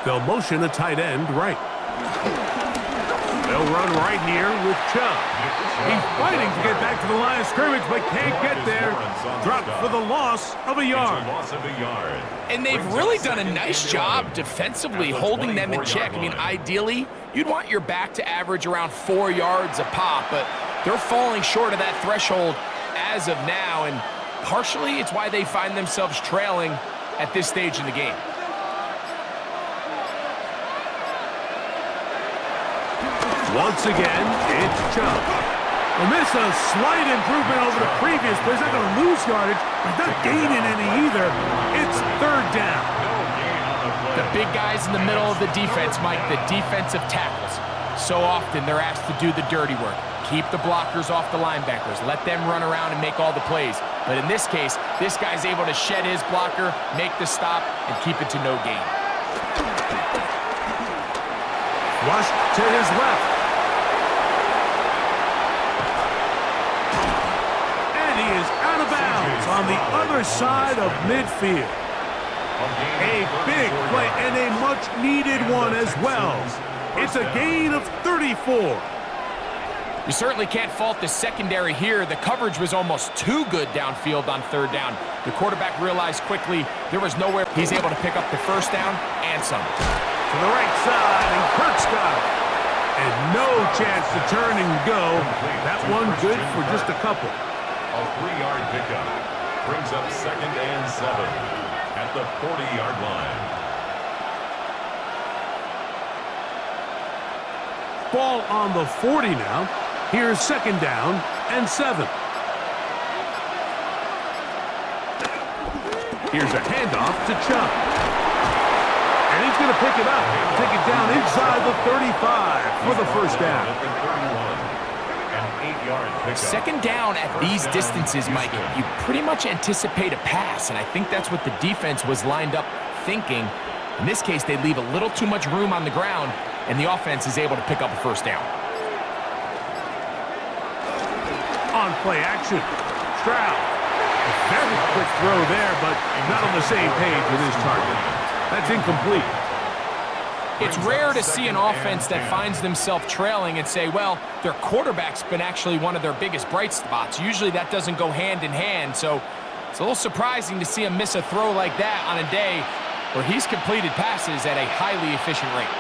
They'll motion a tight end right. They'll run right here with Chubb. He's fighting to get back to the line of scrimmage, but can't get there. Dropped for the loss of a yard. And they've really done a nice job defensively holding them in check. I mean, ideally, you'd want your back to average around 4 yards a pop, but they're falling short of that threshold as of now, and partially it's why they find themselves trailing at this stage in the game. Once again, it's Chubb. And this is a slight improvement over the previous play. He's not going to lose yardage. He's not gaining any either. It's 3rd down. The big guys in the middle of the defense, Mike, the defensive tackles. So often they're asked to do the dirty work. Keep the blockers off the linebackers. Let them run around and make all the plays. But in this case, this guy's able to shed his blocker, make the stop, and keep it to no gain. Flush to his left. He is out of bounds on the other side of midfield. A big play and a much-needed one as well. It's a gain of 34. You certainly can't fault the secondary here. The coverage was almost too good downfield on third down. The quarterback realized quickly there was nowhere. He's able to pick up the first down and some. To the right side, and Kurt's got it. And no chance to turn and go. That one good for just a couple. A 3-yard pickup brings up 2nd and 7 at the 40-yard line. Ball on the 40 now. Here's 2nd down and 7. Here's a handoff to Chubb. And he's going to pick it up. Take it down inside the 35 for the first down. An 8-yard pickup. 2nd down at these distances, Mike, you pretty much anticipate a pass, and I think that's what the defense was lined up thinking. In this case, they leave a little too much room on the ground, and the offense is able to pick up a first down. On play action, Stroud. A very quick throw there, but not on the same page with his target. That's incomplete. It's rare to see an offense that finds themselves trailing and say, well, their quarterback's been actually one of their biggest bright spots. Usually that doesn't go hand in hand, so it's a little surprising to see him miss a throw like that on a day where he's completed passes at a highly efficient rate.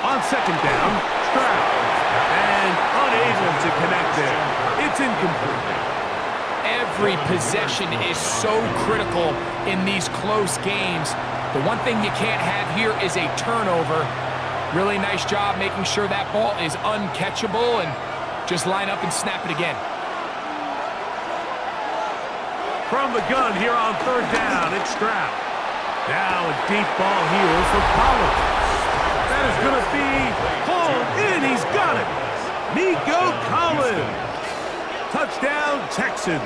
On 2nd down, Stroud. And unable to connect there. It's incomplete. Every possession is so critical in these close games. The one thing you can't have here is a turnover. Really nice job making sure that ball is uncatchable and just line up and snap it again. From the gun here on 3rd down, it's Stroud. Now a deep ball here for Collins. That is going to be pulled in. He's got it. Nico Collins. Touchdown, Texans.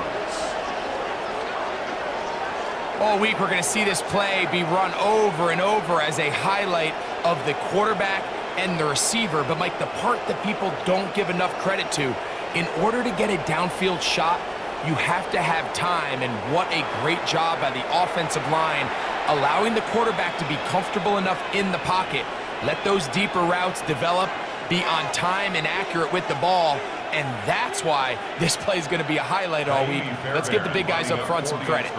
All week, we're going to see this play be run over and over as a highlight of the quarterback and the receiver. But, Mike, the part that people don't give enough credit to, in order to get a downfield shot, you have to have time. And what a great job by the offensive line, allowing the quarterback to be comfortable enough in the pocket. Let those deeper routes develop, be on time and accurate with the ball. And that's why this play is going to be a highlight all week. Let's give the big guys up front some credit.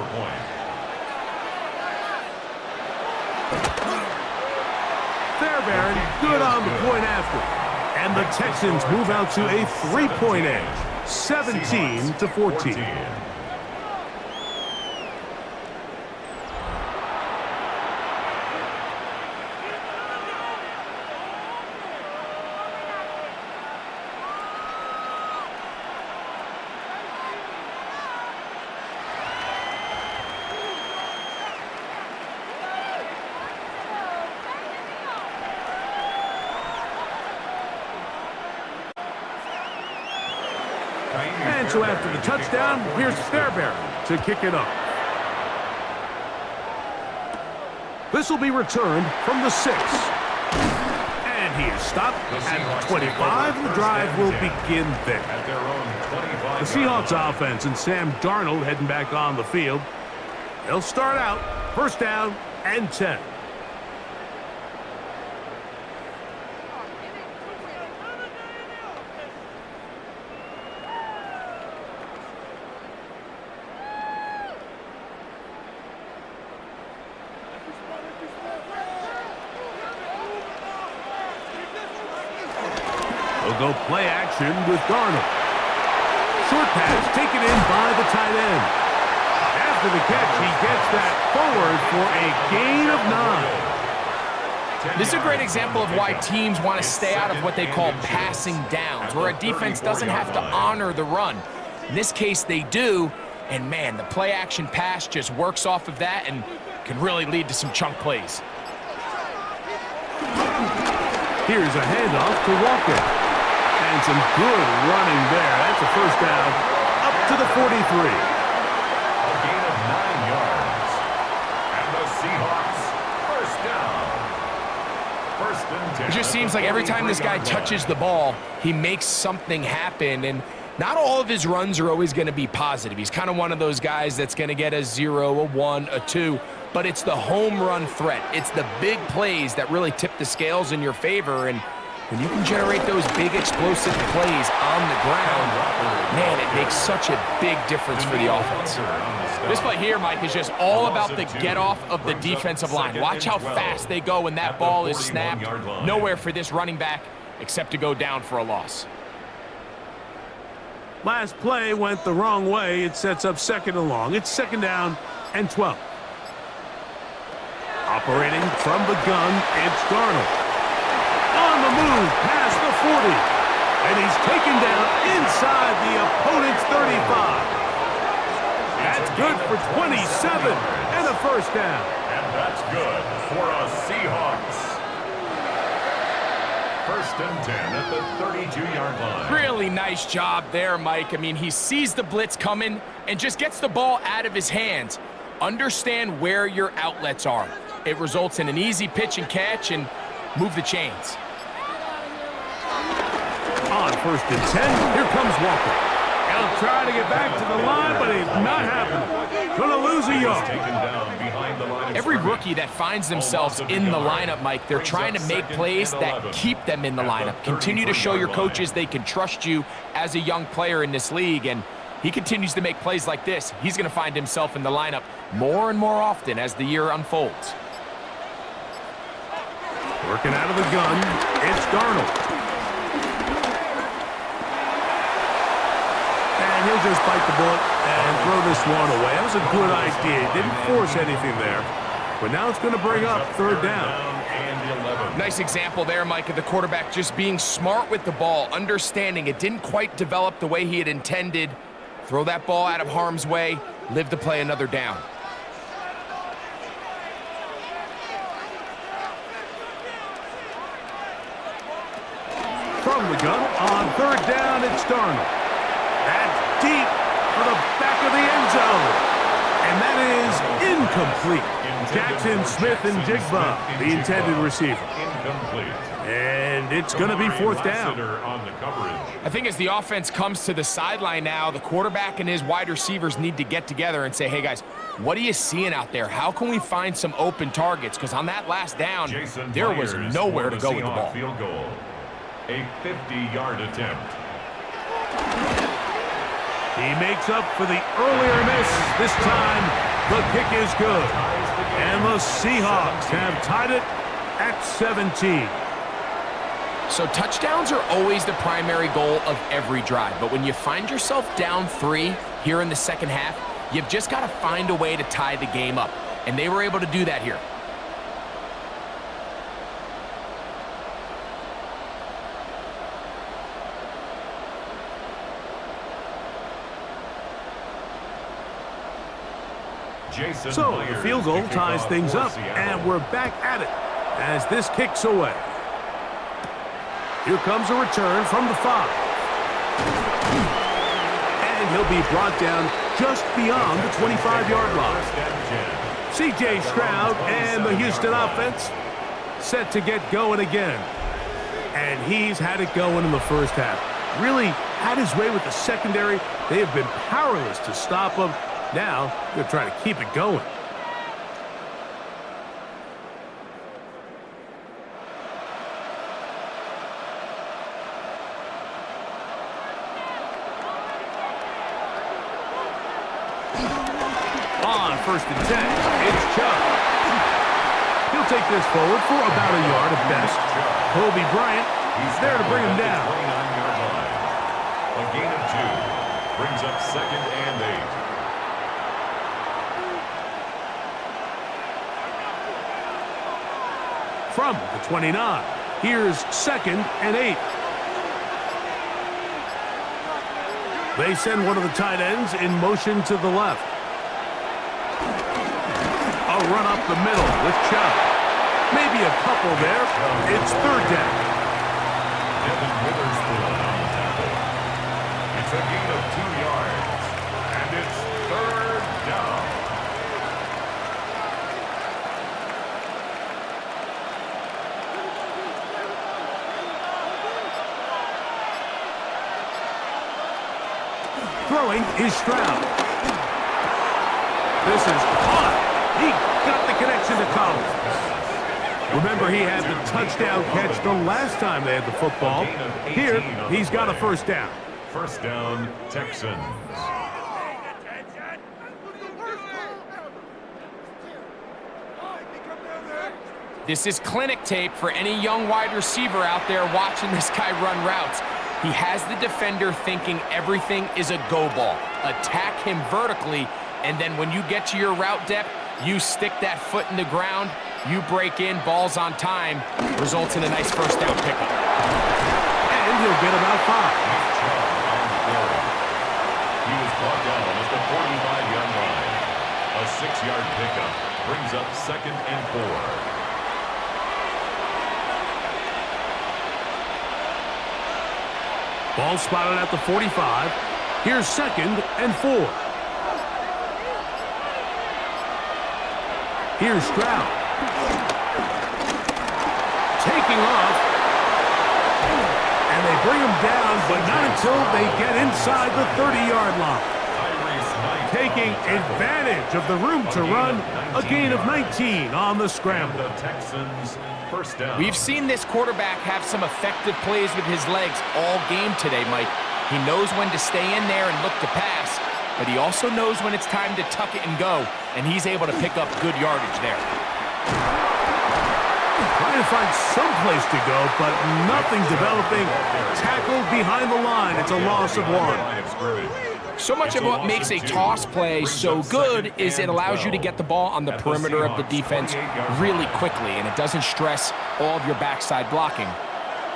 Fairbairn, good on the point after. And the Texans move out to a 3-point edge, 17-14. And so after the touchdown, here's Fairbairn to kick it off. This will be returned from the 6. And he is stopped at 25, and the drive will begin there. The Seahawks offense and Sam Darnold heading back on the field. They'll start out 1st down and 10. They'll go play action with Darnold. Short pass taken in by the tight end. After the catch, he gets that forward for a gain of 9. This is a great example of why teams want to stay out of what they call passing downs, where a defense doesn't have to honor the run. In this case, they do, and man, the play action pass just works off of that and can really lead to some chunk plays. Here's a handoff to Walker. And some good running there. That's a 1st down up to the 43. A gain of 9 yards. And the Seahawks, 1st down. 1st and 10. It just seems like every time this guy touches the ball, he makes something happen. And not all of his runs are always going to be positive. He's kind of one of those guys that's going to get a 0, a 1, a 2. But it's the home run threat. It's the big plays that really tip the scales in your favor. And When you can generate those big explosive plays on the ground, man, it makes such a big difference for the offense. This play here, Mike, is just all about the get-off of the defensive line. Watch how fast they go when that ball is snapped. Nowhere for this running back except to go down for a loss. Last play went the wrong way. It sets up 2nd and long. It's 2nd down and 12. Operating from the gun, it's Darnold. On the move, past the 40. And he's taken down inside the opponent's 35. That's good for 27 and a 1st down. And that's good for a Seahawks. 1st and 10 at the 32-yard line. Really nice job there, Mike. I mean, he sees the blitz coming and just gets the ball out of his hands. Understand where your outlets are. It results in an easy pitch and catch and move the chains. On 1st and 10, here comes Walker. He'll try to get back to the line, but it's not happening. Gonna lose a yard. Taken down behind the line. Every rookie that finds themselves in the lineup, Mike, they're trying to make plays that keep them in the lineup. Continue to show your coaches they can trust you as a young player in this league, and he continues to make plays like this. He's going to find himself in the lineup more and more often as the year unfolds. Working out of the gun, it's Darnold. And he'll just bite the bullet and throw this one away. That was a good idea. Didn't force anything there. But now it's going to bring up 3rd down. Nice example there, Mike, of the quarterback just being smart with the ball, understanding it didn't quite develop the way he had intended. Throw that ball out of harm's way, live to play another down. From the gun, on 3rd down, it's Darnold. That's deep for the back of the end zone. And that is incomplete. Jackson, Smith, and Jigba, the intended receiver. Incomplete. And it's going to be 4th down. On the coverage. I think as the offense comes to the sideline now, the quarterback and his wide receivers need to get together and say, hey, guys, what are you seeing out there? How can we find some open targets? Because on that last down, there was nowhere to go with the ball. Field goal. A 50-yard attempt. He makes up for the earlier miss. This time, the kick is good. And the Seahawks have tied it at 17. So touchdowns are always the primary goal of every drive. But when you find yourself down 3 here in the 2nd half, you've just got to find a way to tie the game up. And they were able to do that here. So the field goal ties things up, and we're back at it as this kicks away. Here comes a return from the 5. And he'll be brought down just beyond the 25-yard line. C.J. Stroud and the Houston offense set to get going again. And he's had it going in the 1st half. Really had his way with the secondary. They have been powerless to stop him. Now, they're trying to keep it going. On 1st and 10, it's Chubb. He'll take this forward for about a yard at best. Kobe Bryant, he's there to bring him down. 29-yard line. A gain of 2 brings up 2nd and 8. From the 29, here's 2nd and 8. They send one of the tight ends in motion to the left. A run up the middle with Chubb. Maybe a couple there. It's 3rd down. Devin Witherspoon on the tackle. It's a gain of 2 yards, and it's 3rd down. Throwing is Stroud. This is caught. He got the connection to Collins. Remember, he had the touchdown catch the last time they had the football. Here, he's got a first down. First down, Texans. This is clinic tape for any young wide receiver out there watching this guy run routes. He has the defender thinking everything is a go ball. Attack him vertically, and then when you get to your route depth, you stick that foot in the ground, you break in, ball's on time, results in a nice first down pickup. And he'll get about 5. He was brought down at the 45-yard line. A 6-yard pickup brings up 2nd and 4. Ball spotted at the 45. Here's 2nd and 4. Here's Stroud. Taking off. And they bring him down, but not until they get inside the 30-yard line. Taking advantage of the room to run, a gain of 19 on the scramble. The Texans first down. We've seen this quarterback have some effective plays with his legs all game today, Mike. He knows when to stay in there and look to pass, but he also knows when it's time to tuck it and go, and he's able to pick up good yardage there. Trying to find some place to go, but nothing developing. Tackled behind the line. It's a loss of 1. So much of what makes a toss play so good is it allows you to get the ball on the perimeter of the defense really quickly, and it doesn't stress all of your backside blocking.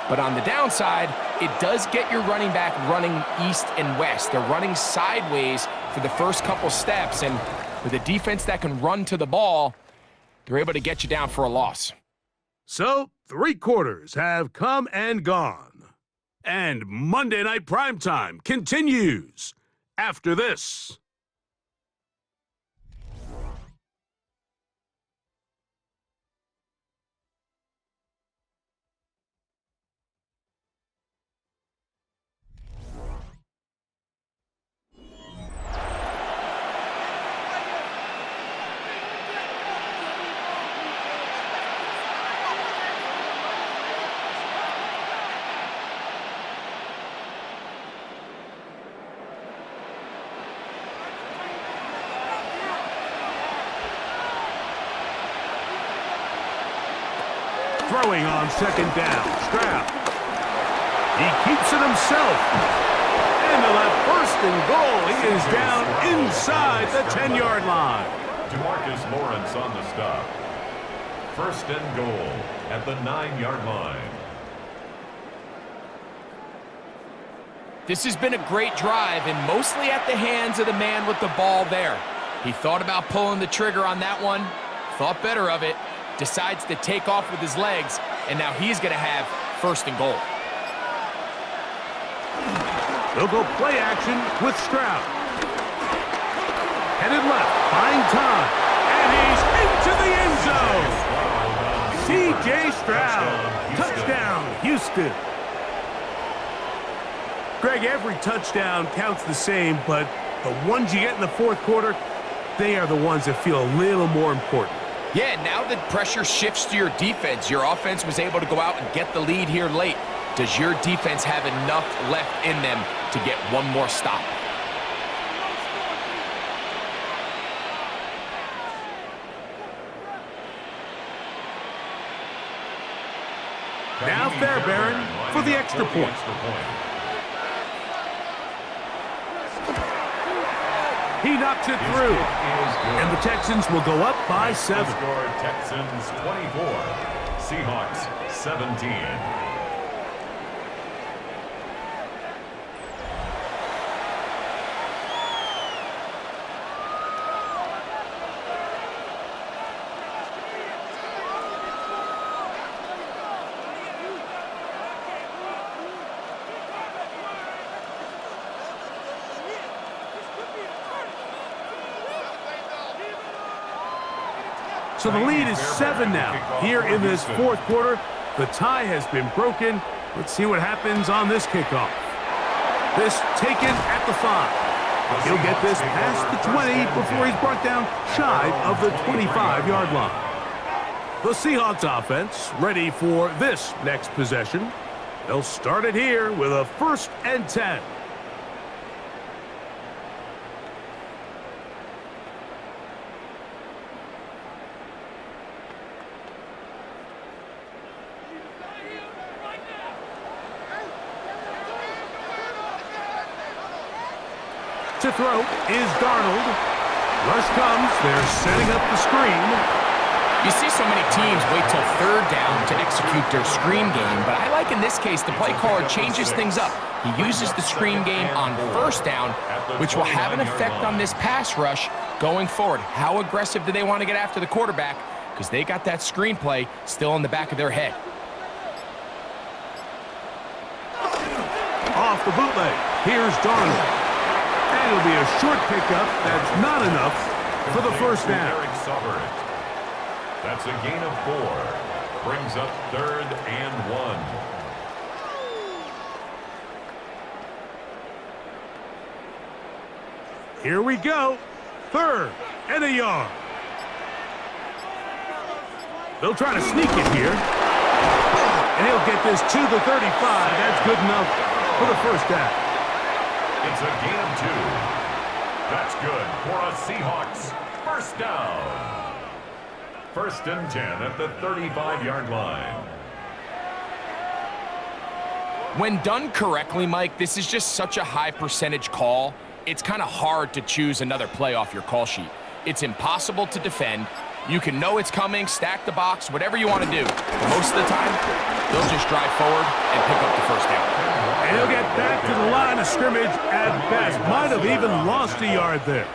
But on the downside, it does get your running back running east and west. They're running sideways for the first couple steps, and with a defense that can run to the ball, they're able to get you down for a loss. So, 3 quarters have come and gone. And Monday Night Primetime continues after this. Throwing on 2nd down, Stroud. He keeps it himself. And they'll have 1st and goal. He is down inside the 10-yard line. DeMarcus Lawrence on the stop. 1st and goal at the 9-yard line. This has been a great drive, and mostly at the hands of the man with the ball there. He thought about pulling the trigger on that one, thought better of it, decides to take off with his legs, and now he's going to have 1st and goal. They'll go play action with Stroud. Headed left, buying time, and he's into the end zone. C.J. Stroud, touchdown, Houston. Greg, every touchdown counts the same, but the ones you get in the 4th quarter, they are the ones that feel a little more important. Yeah, now that pressure shifts to your defense, your offense was able to go out and get the lead here late. Does your defense have enough left in them to get one more stop? Now Fairbairn for the extra point. He knocks it through, and the Texans will go up by 7. Score Texans 24, Seahawks 17. So the lead is 7 now. Here in this 4th quarter, the tie has been broken. Let's see what happens on this kickoff. This taken at the 5. He'll get this past the 20 before he's brought down shy of the 25-yard line. The Seahawks offense ready for this next possession. They'll start it here with a 1st and 10. To throw is Darnold. Rush comes. They're setting up the screen. You see so many teams wait till 3rd down to execute their screen game, but I like in this case the play caller changes things up. He uses the screen game on 1st down, which will have an effect on this pass rush going forward. How aggressive do they want to get after the quarterback? Because they got that screen play still in the back of their head. Off the bootleg. Here's Darnold. And it'll be a short pickup. That's not enough for the 1st down. That's a gain of 4. Brings up 3rd and 1. Here we go. 3rd and a yard. They'll try to sneak it here. And he'll get this to the 35. That's good enough for the 1st down. It's a gain of 2. That's good for a Seahawks 1st down. 1st and 10 at the 35-yard line. When done correctly, Mike, this is just such a high percentage call. It's kind of hard to choose another play off your call sheet. It's impossible to defend. You can know it's coming, stack the box, whatever you want to do. But most of the time, they'll just drive forward and pick up the 1st down. And he'll get back to the line of scrimmage at best. Might have even lost a yard there.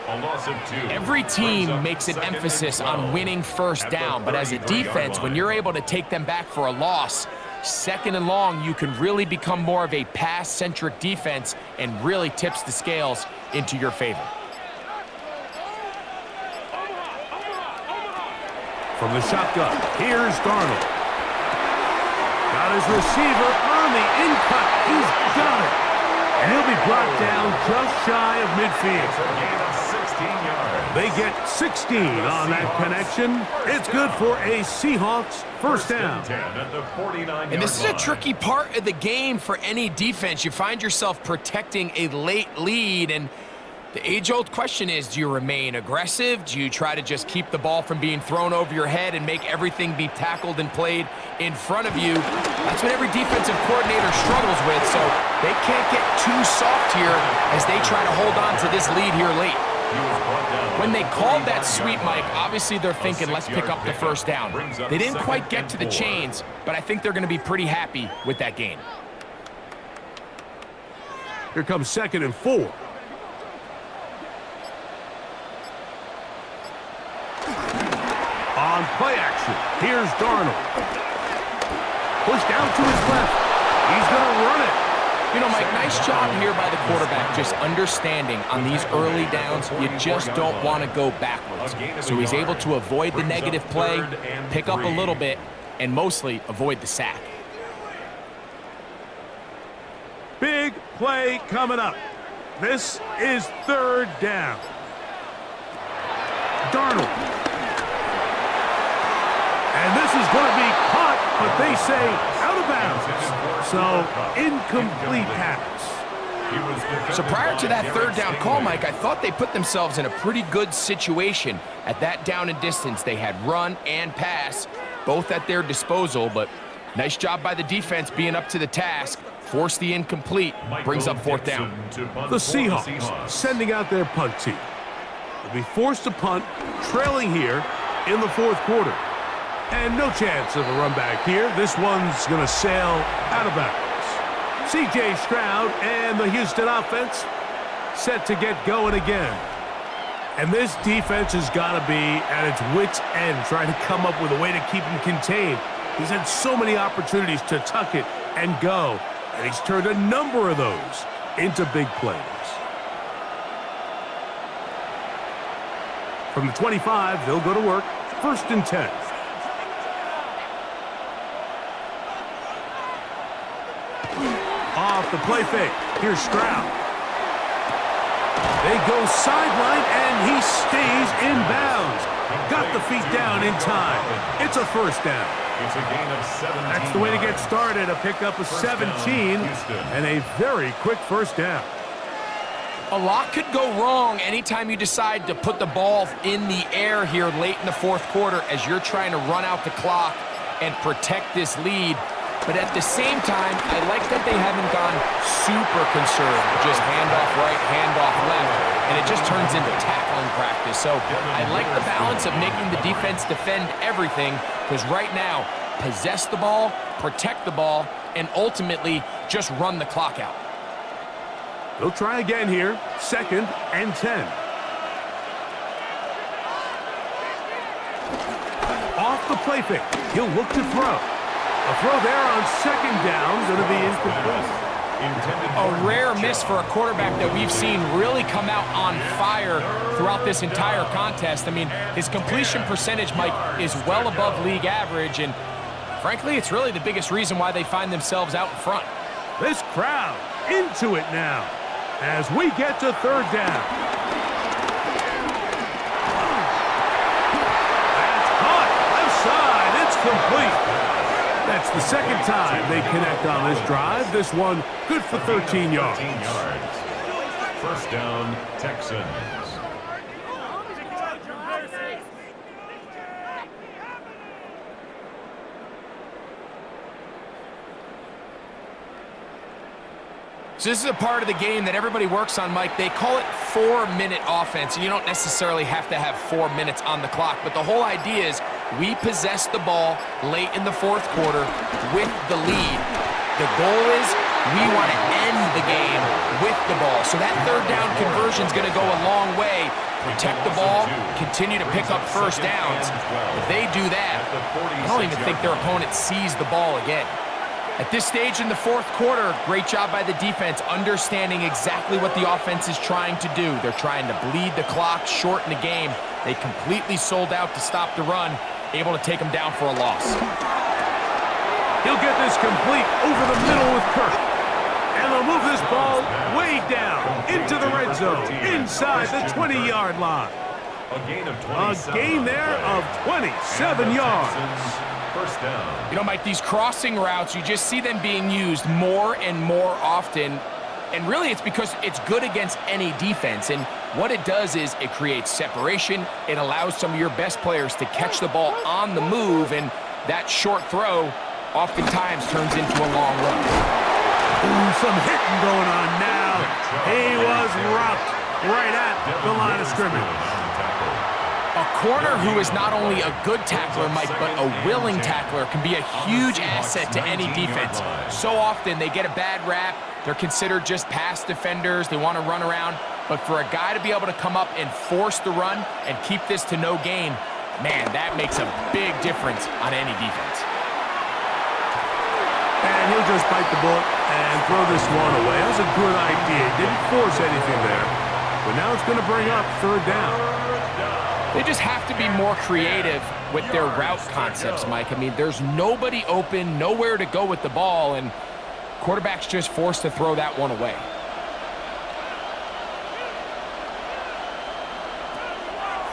A loss of 2. Every team makes an emphasis on winning 1st down, but as a defense, when you're able to take them back for a loss, 2nd and long, you can really become more of a pass-centric defense and really tips the scales into your favor. From the shotgun, here's Darnold. Got his receiver on the in-cut. He's got it. And he'll be brought down just shy of midfield. It's a gain of 16 yards. They get 16 on that connection. It's good for a Seahawks 1st down. 10 at the 49-yard And this is a line. tricky part of the game for any defense. You find yourself protecting a late lead, and the age-old question is, do you remain aggressive? Do you try to just keep the ball from being thrown over your head and make everything be tackled and played in front of you? That's what every defensive coordinator struggles with, so they can't get too soft here as they try to hold on to this lead here late. When they called that sweep, Mike, obviously they're thinking, let's pick up the 1st down. They didn't quite get to the chains, but I think they're going to be pretty happy with that gain. Here comes 2nd and 4. On play action, here's Darnold. Pushed out to his left. He's going to run it. You know, Mike, nice job here by the quarterback, just understanding on these early downs, you just don't want to go backwards. So he's able to avoid the negative play, pick up a little bit, and mostly avoid the sack. Big play coming up. This is 3rd down. Darnold. And this is going to be caught, but they say out of bounds. So, incomplete pass. So prior to that 3rd down call, Mike, I thought they put themselves in a pretty good situation. At that down and distance, they had run and pass, both at their disposal, but nice job by the defense being up to the task. Force the incomplete, brings up 4th down. The Seahawks sending out their punt team. They'll be forced to punt, trailing here in the 4th quarter. And no chance of a run back here. This one's going to sail out of bounds. C.J. Stroud and the Houston offense set to get going again. And this defense has got to be at its wits' end, trying to come up with a way to keep him contained. He's had so many opportunities to tuck it and go, and he's turned a number of those into big plays. From the 25, they'll go to work. 1st and 10. Off the play fake. Here's Stroud. They go sideline, and he stays in bounds. Got the feet down in time. It's a first down. It's a gain of 17. That's the way to get started. A pickup of 17 and a very quick first down. A lot could go wrong anytime you decide to put the ball in the air here late in the fourth quarter as you're trying to run out the clock and protect this lead. But at the same time, I like that they haven't gone super conserved, just handoff right, handoff left, and it just turns into tackling practice. So I like the balance of making the defense defend everything, because right now, possess the ball, protect the ball, and ultimately just run the clock out. They'll try again here. 2nd and 10. Off the play fake. He'll look to throw. A throw there on 2nd down, going to be incomplete. A rare miss for a quarterback that we've seen really come out on fire throughout this entire contest. I mean, his completion percentage, Mike, is well above league average, and frankly, it's really the biggest reason why they find themselves out in front. This crowd into it now as we get to 3rd down. That's caught. Left side. It's complete. That's the 2nd time they connect on this drive. This one good for 13 yards. 13 yards. First down, Texans. So this is a part of the game that everybody works on, Mike. They call it 4-minute offense, and you don't necessarily have to have 4 minutes on the clock, but the whole idea is we possess the ball late in the fourth quarter with the lead. The goal is we want to end the game with the ball. So that 3rd down conversion is going to go a long way. Protect the ball, continue to pick up first downs. If they do that, I don't even think their opponent sees the ball again. At this stage in the fourth quarter, great job by the defense, understanding exactly what the offense is trying to do. They're trying to bleed the clock, shorten the game. They completely sold out to stop the run, able to take them down for a loss. He'll get this complete over the middle with Kirk. And they'll move this ball way down into the red zone, inside the 20-yard line. A gain there of 27 yards. First down. You know, Mike, these crossing routes, you just see them being used more and more often. And really, it's because it's good against any defense. And what it does is it creates separation. It allows some of your best players to catch the ball on the move. And that short throw oftentimes turns into a long run. Ooh, some hitting going on now. He was rocked right at the line of scrimmage. A corner who is not only a good tackler, Mike, but a willing tackler can be a huge asset to any defense. So often they get a bad rap. They're considered just pass defenders. They want to run around. But for a guy to be able to come up and force the run and keep this to no gain, man, that makes a big difference on any defense. And he'll just bite the bullet and throw this one away. That was a good idea. Didn't force anything there. But now it's going to bring up 3rd down. They just have to be more creative with their route concepts, Mike. I mean, there's nobody open, nowhere to go with the ball, and quarterback's just forced to throw that one away.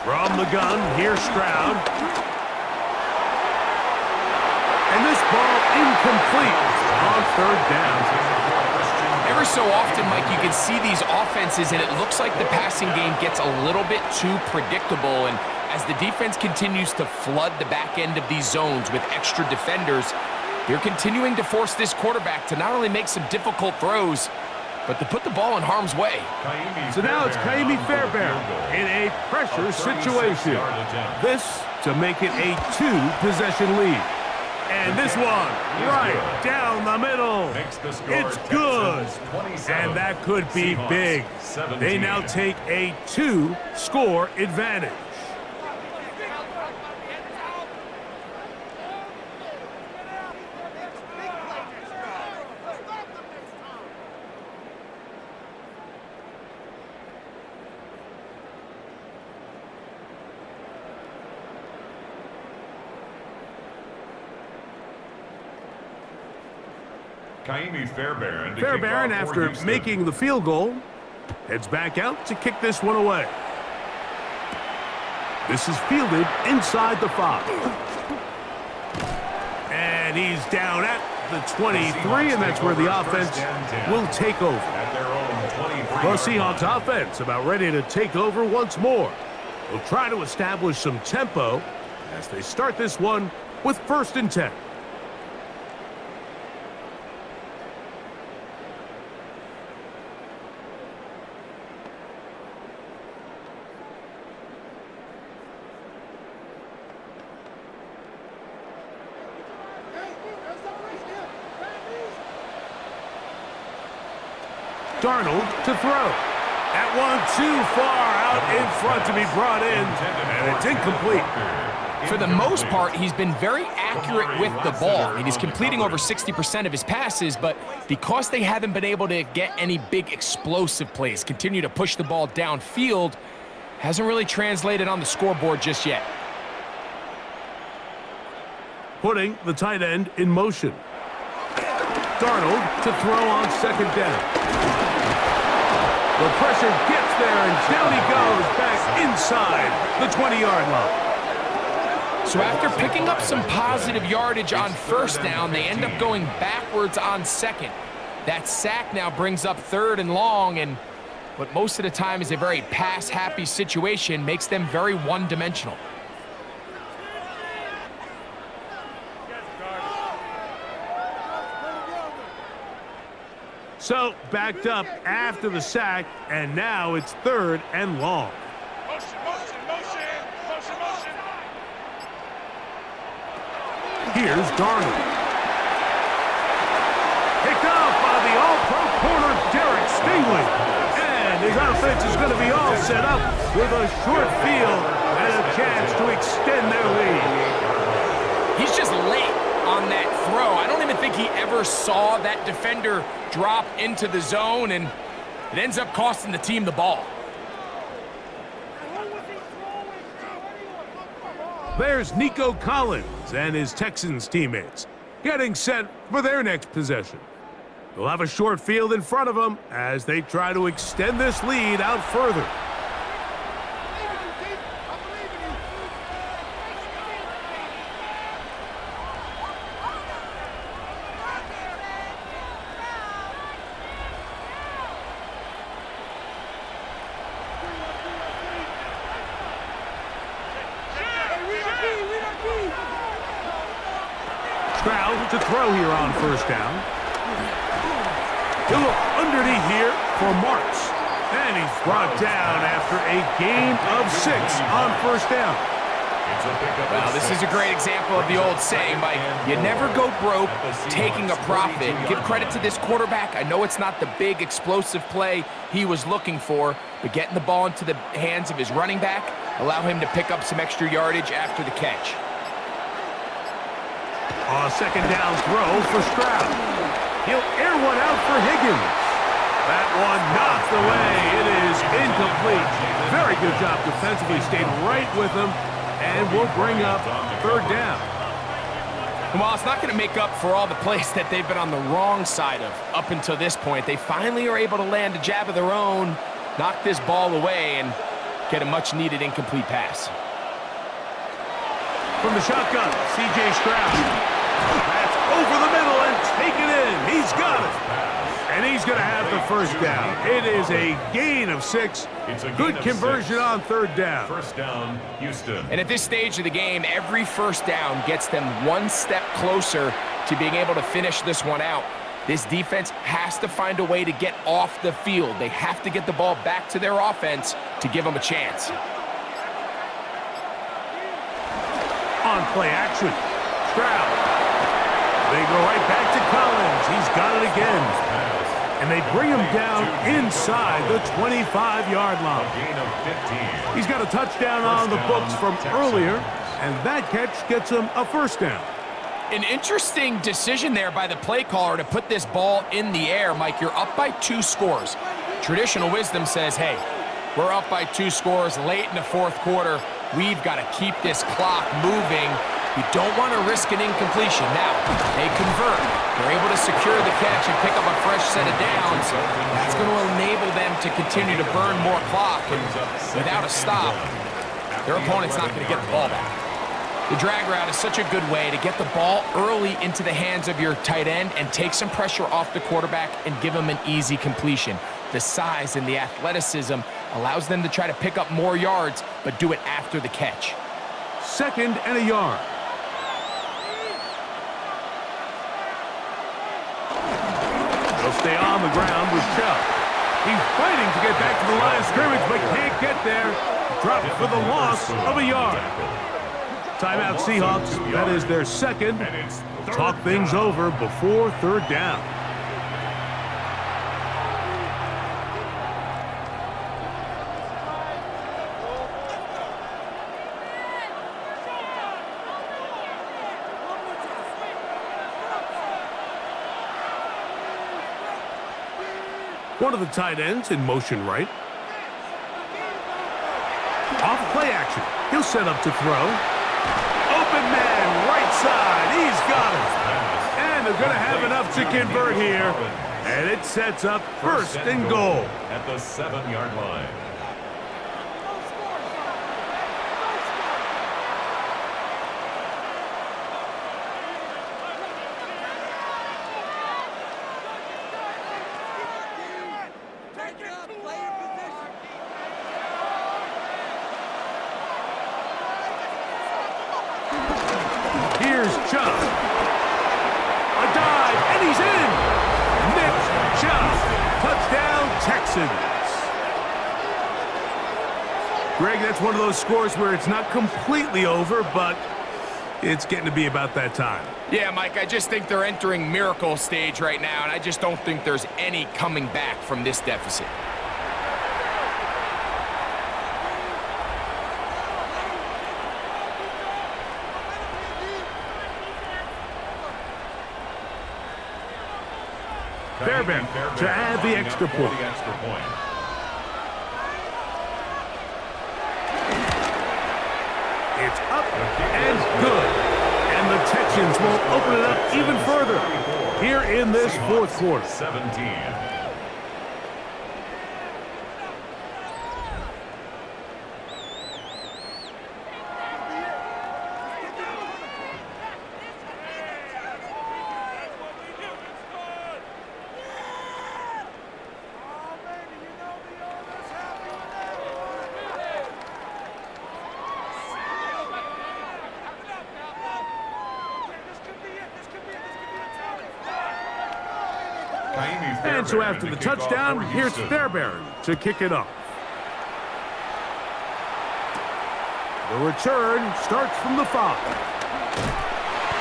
From the gun, here's Stroud. And this ball incomplete on 3rd down. Every so often, Mike, you can see these offenses, and it looks like the passing game gets a little bit too predictable. And as the defense continues to flood the back end of these zones with extra defenders, they're continuing to force this quarterback to not only make some difficult throws, but to put the ball in harm's way. So now it's Kaimi Fairbairn in a pressure situation. This to make it a 2-possession lead. And this one, right down the middle. It's good. And that could be big. They now take a 2-score advantage. Kaimi Fairbairn. Fairbairn, after making the field goal, heads back out to kick this one away. This is fielded inside the 5. And he's down at the 23, and that's where the offense will take over. The Seahawks offense about ready to take over once more. They'll try to establish some tempo as they start this one with 1st and 10. Darnold to throw. That one too far out in front to be brought in, and it's incomplete. For the most part, he's been very accurate with the ball. I mean, he's completing over 60% of his passes, but because they haven't been able to get any big explosive plays, continue to push the ball downfield, hasn't really translated on the scoreboard just yet. Putting the tight end in motion. Darnold to throw on 2nd down. The pressure gets there, and down he goes back inside the 20-yard line. So after picking up some positive yardage on 1st down, they end up going backwards on 2nd. That sack now brings up 3rd and long, and what most of the time is a very pass-happy situation makes them very one-dimensional. So, backed up after the sack, and now it's 3rd and long. Here's Darnold. Picked off by the all-pro corner, Derek Stingley. And his offense is going to be all set up with a short field and a chance to extend their lead. He's just late on that throw. I don't even think he ever saw that defender drop into the zone, and it ends up costing the team the ball. There's Nico Collins and his Texans teammates getting set for their next possession. They'll have a short field in front of them as they try to extend this lead out further. Stroud to throw here on 1st down. He'll look underneath here for Marks. And he's brought down after a gain of 6 on 1st down. Well, this is a great example of the old saying, Mike. You never go broke taking a profit. Give credit to this quarterback. I know it's not the big explosive play he was looking for, but getting the ball into the hands of his running back, allow him to pick up some extra yardage after the catch. A 2nd down throw for Stroud. He'll air one out for Higgins. That one knocked away. It is incomplete. Very good job defensively. Stayed right with him and will bring up 3rd down. Well, it's not going to make up for all the plays that they've been on the wrong side of up until this point. They finally are able to land a jab of their own, knock this ball away, and get a much-needed incomplete pass. From the shotgun, C.J. Stroud. That's over the middle and taken in. He's got it. And he's going to have the 1st down. It is a gain of 6. Good conversion on 3rd down. 1st down, Houston. And at this stage of the game, every 1st down gets them one step closer to being able to finish this one out. This defense has to find a way to get off the field. They have to get the ball back to their offense to give them a chance. On play action, Stroud. They go right back to Collins. He's got it again. And they bring him down inside the 25-yard line. Gain of 15. He's got a touchdown on the books from earlier, and that catch gets him a 1st down. An interesting decision there by the play caller to put this ball in the air. Mike, you're up by 2 scores. Traditional wisdom says, hey, we're up by 2 scores late in the 4th quarter. We've got to keep this clock moving. You don't want to risk an incompletion. Now, they convert. They're able to secure the catch and pick up a fresh set of downs. That's going to enable them to continue to burn more clock. And without a stop, their opponent's not going to get the ball back. The drag route is such a good way to get the ball early into the hands of your tight end and take some pressure off the quarterback and give him an easy completion. The size and the athleticism allows them to try to pick up more yards, but do it after the catch. 2nd and a yard. They'll stay on the ground with Chubb. He's fighting to get back to the line of scrimmage, but can't get there. Dropped for the loss of a yard. Timeout Seahawks. That is their 2nd. They'll talk things over before 3rd down. One of the tight ends in motion right. Off play action. He'll set up to throw. Open man, right side. He's got it. And they're going to have enough to convert here. And it sets up 1st and goal. At the 7-yard line. Here's Chubb. A dive, and he's in. Nick Chubb. Touchdown, Texans. Greg, that's one of those scores where it's not completely over, but it's getting to be about that time. Yeah, Mike, I just think they're entering miracle stage right now, and I just don't think there's any coming back from this deficit. Fairbairn to add the extra point. It's up and good. And the Texans will open it up even further here in this 4th quarter. 17. And so after the touchdown, here's Fairbairn to kick it off. The return starts from the 5.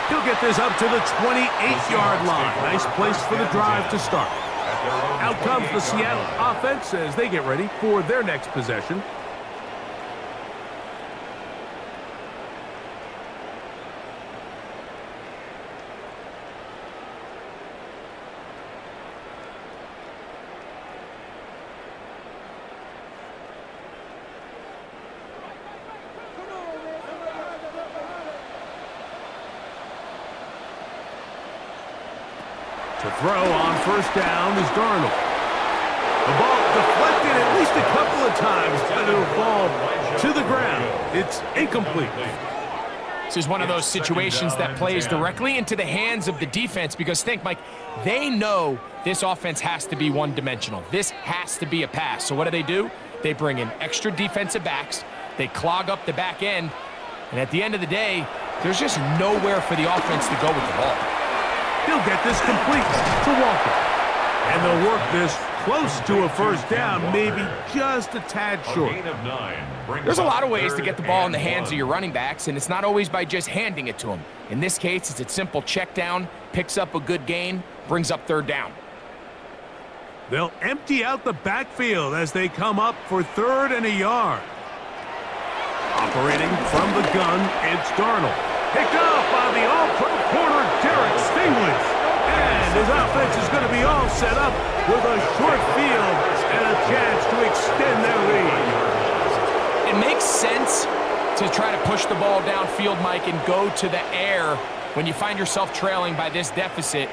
He'll get this up to the 28-yard line. Nice place for the drive to start. Out comes the Seattle offense as they get ready for their next possession. To throw on 1st down is Darnold. The ball deflected at least a couple of times, and it'll fall to the ground. It's incomplete. This is one of those situations that plays directly into the hands of the defense because think, Mike, they know this offense has to be one-dimensional. This has to be a pass. So what do? They bring in extra defensive backs. They clog up the back end. And at the end of the day, there's just nowhere for the offense to go with the ball. He'll get this complete to Walker. And they'll work this close to a 1st down, maybe just a tad short. There's a lot of ways to get the ball in the hands of your running backs, and it's not always by just handing it to them. In this case, it's a simple check down, picks up a good gain, brings up 3rd down. They'll empty out the backfield as they come up for 3rd and a yard. Operating from the gun, it's Darnold. Picked off by the all-pro corner, Derek Stingley. And his offense is going to be all set up with a short field and a chance to extend their lead. It makes sense to try to push the ball downfield, Mike, and go to the air when you find yourself trailing by this deficit.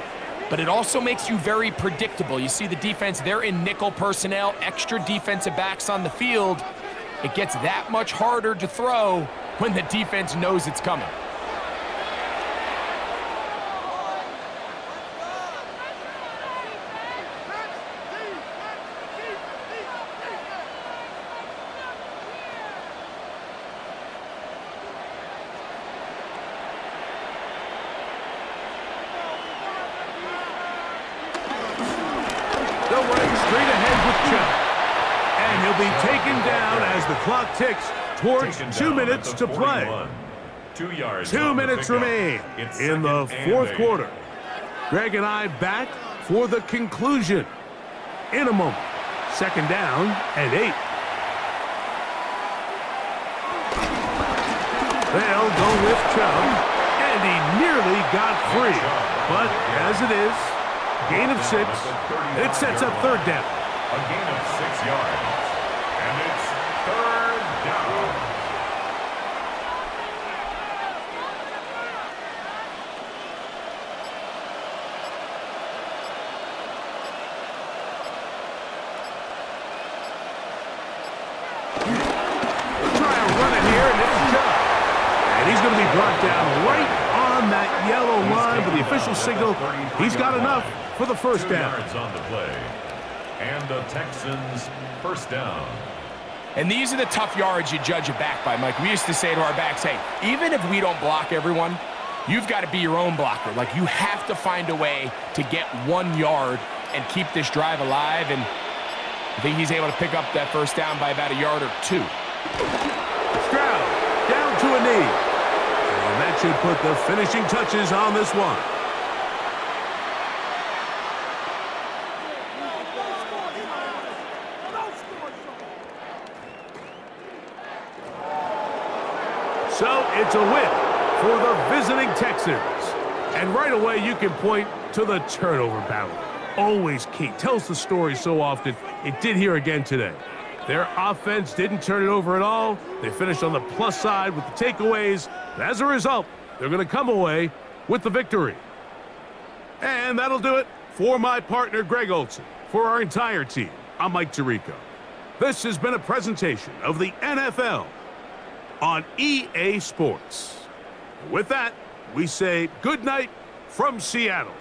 But it also makes you very predictable. You see the defense, they're in nickel personnel, extra defensive backs on the field. it gets that much harder to throw when the defense knows it's coming. They'll run straight ahead with Chubb. And he'll be taken down as the clock ticks towards 2 minutes to play. 2 yards. 2 minutes remain in the fourth quarter. Greg and I back for the conclusion in a moment. Second down and 8. They'll go with Chubb, and he nearly got free. But as it is, gain of 6, and it sets up third down. A gain of 6 yards. And it's third down. They'll try to run it here, and it's Chubb. And he's going to be brought down right on that yellow line, but the official signal, he's got enough for the first 2 down. yards on the play. And the Texans first down. And these are the tough yards you judge a back by, Mike. We used to say to our backs, hey, even if we don't block everyone, you've got to be your own blocker. Like, you have to find a way to get 1 yard and keep this drive alive. And I think he's able to pick up that first down by about 1 or 2 yards. Stroud down to a knee. And that should put the finishing touches on this one. So it's a win for the visiting Texans. And right away you can point to the turnover battle. Always key. Tells the story so often. It did here again today. Their offense didn't turn it over at all. They finished on the plus side with the takeaways. As a result, they're going to come away with the victory. And that'll do it for my partner, Greg Olson. For our entire team, I'm Mike Tirico. This has been a presentation of the NFL on EA Sports. With that, we say good night from Seattle.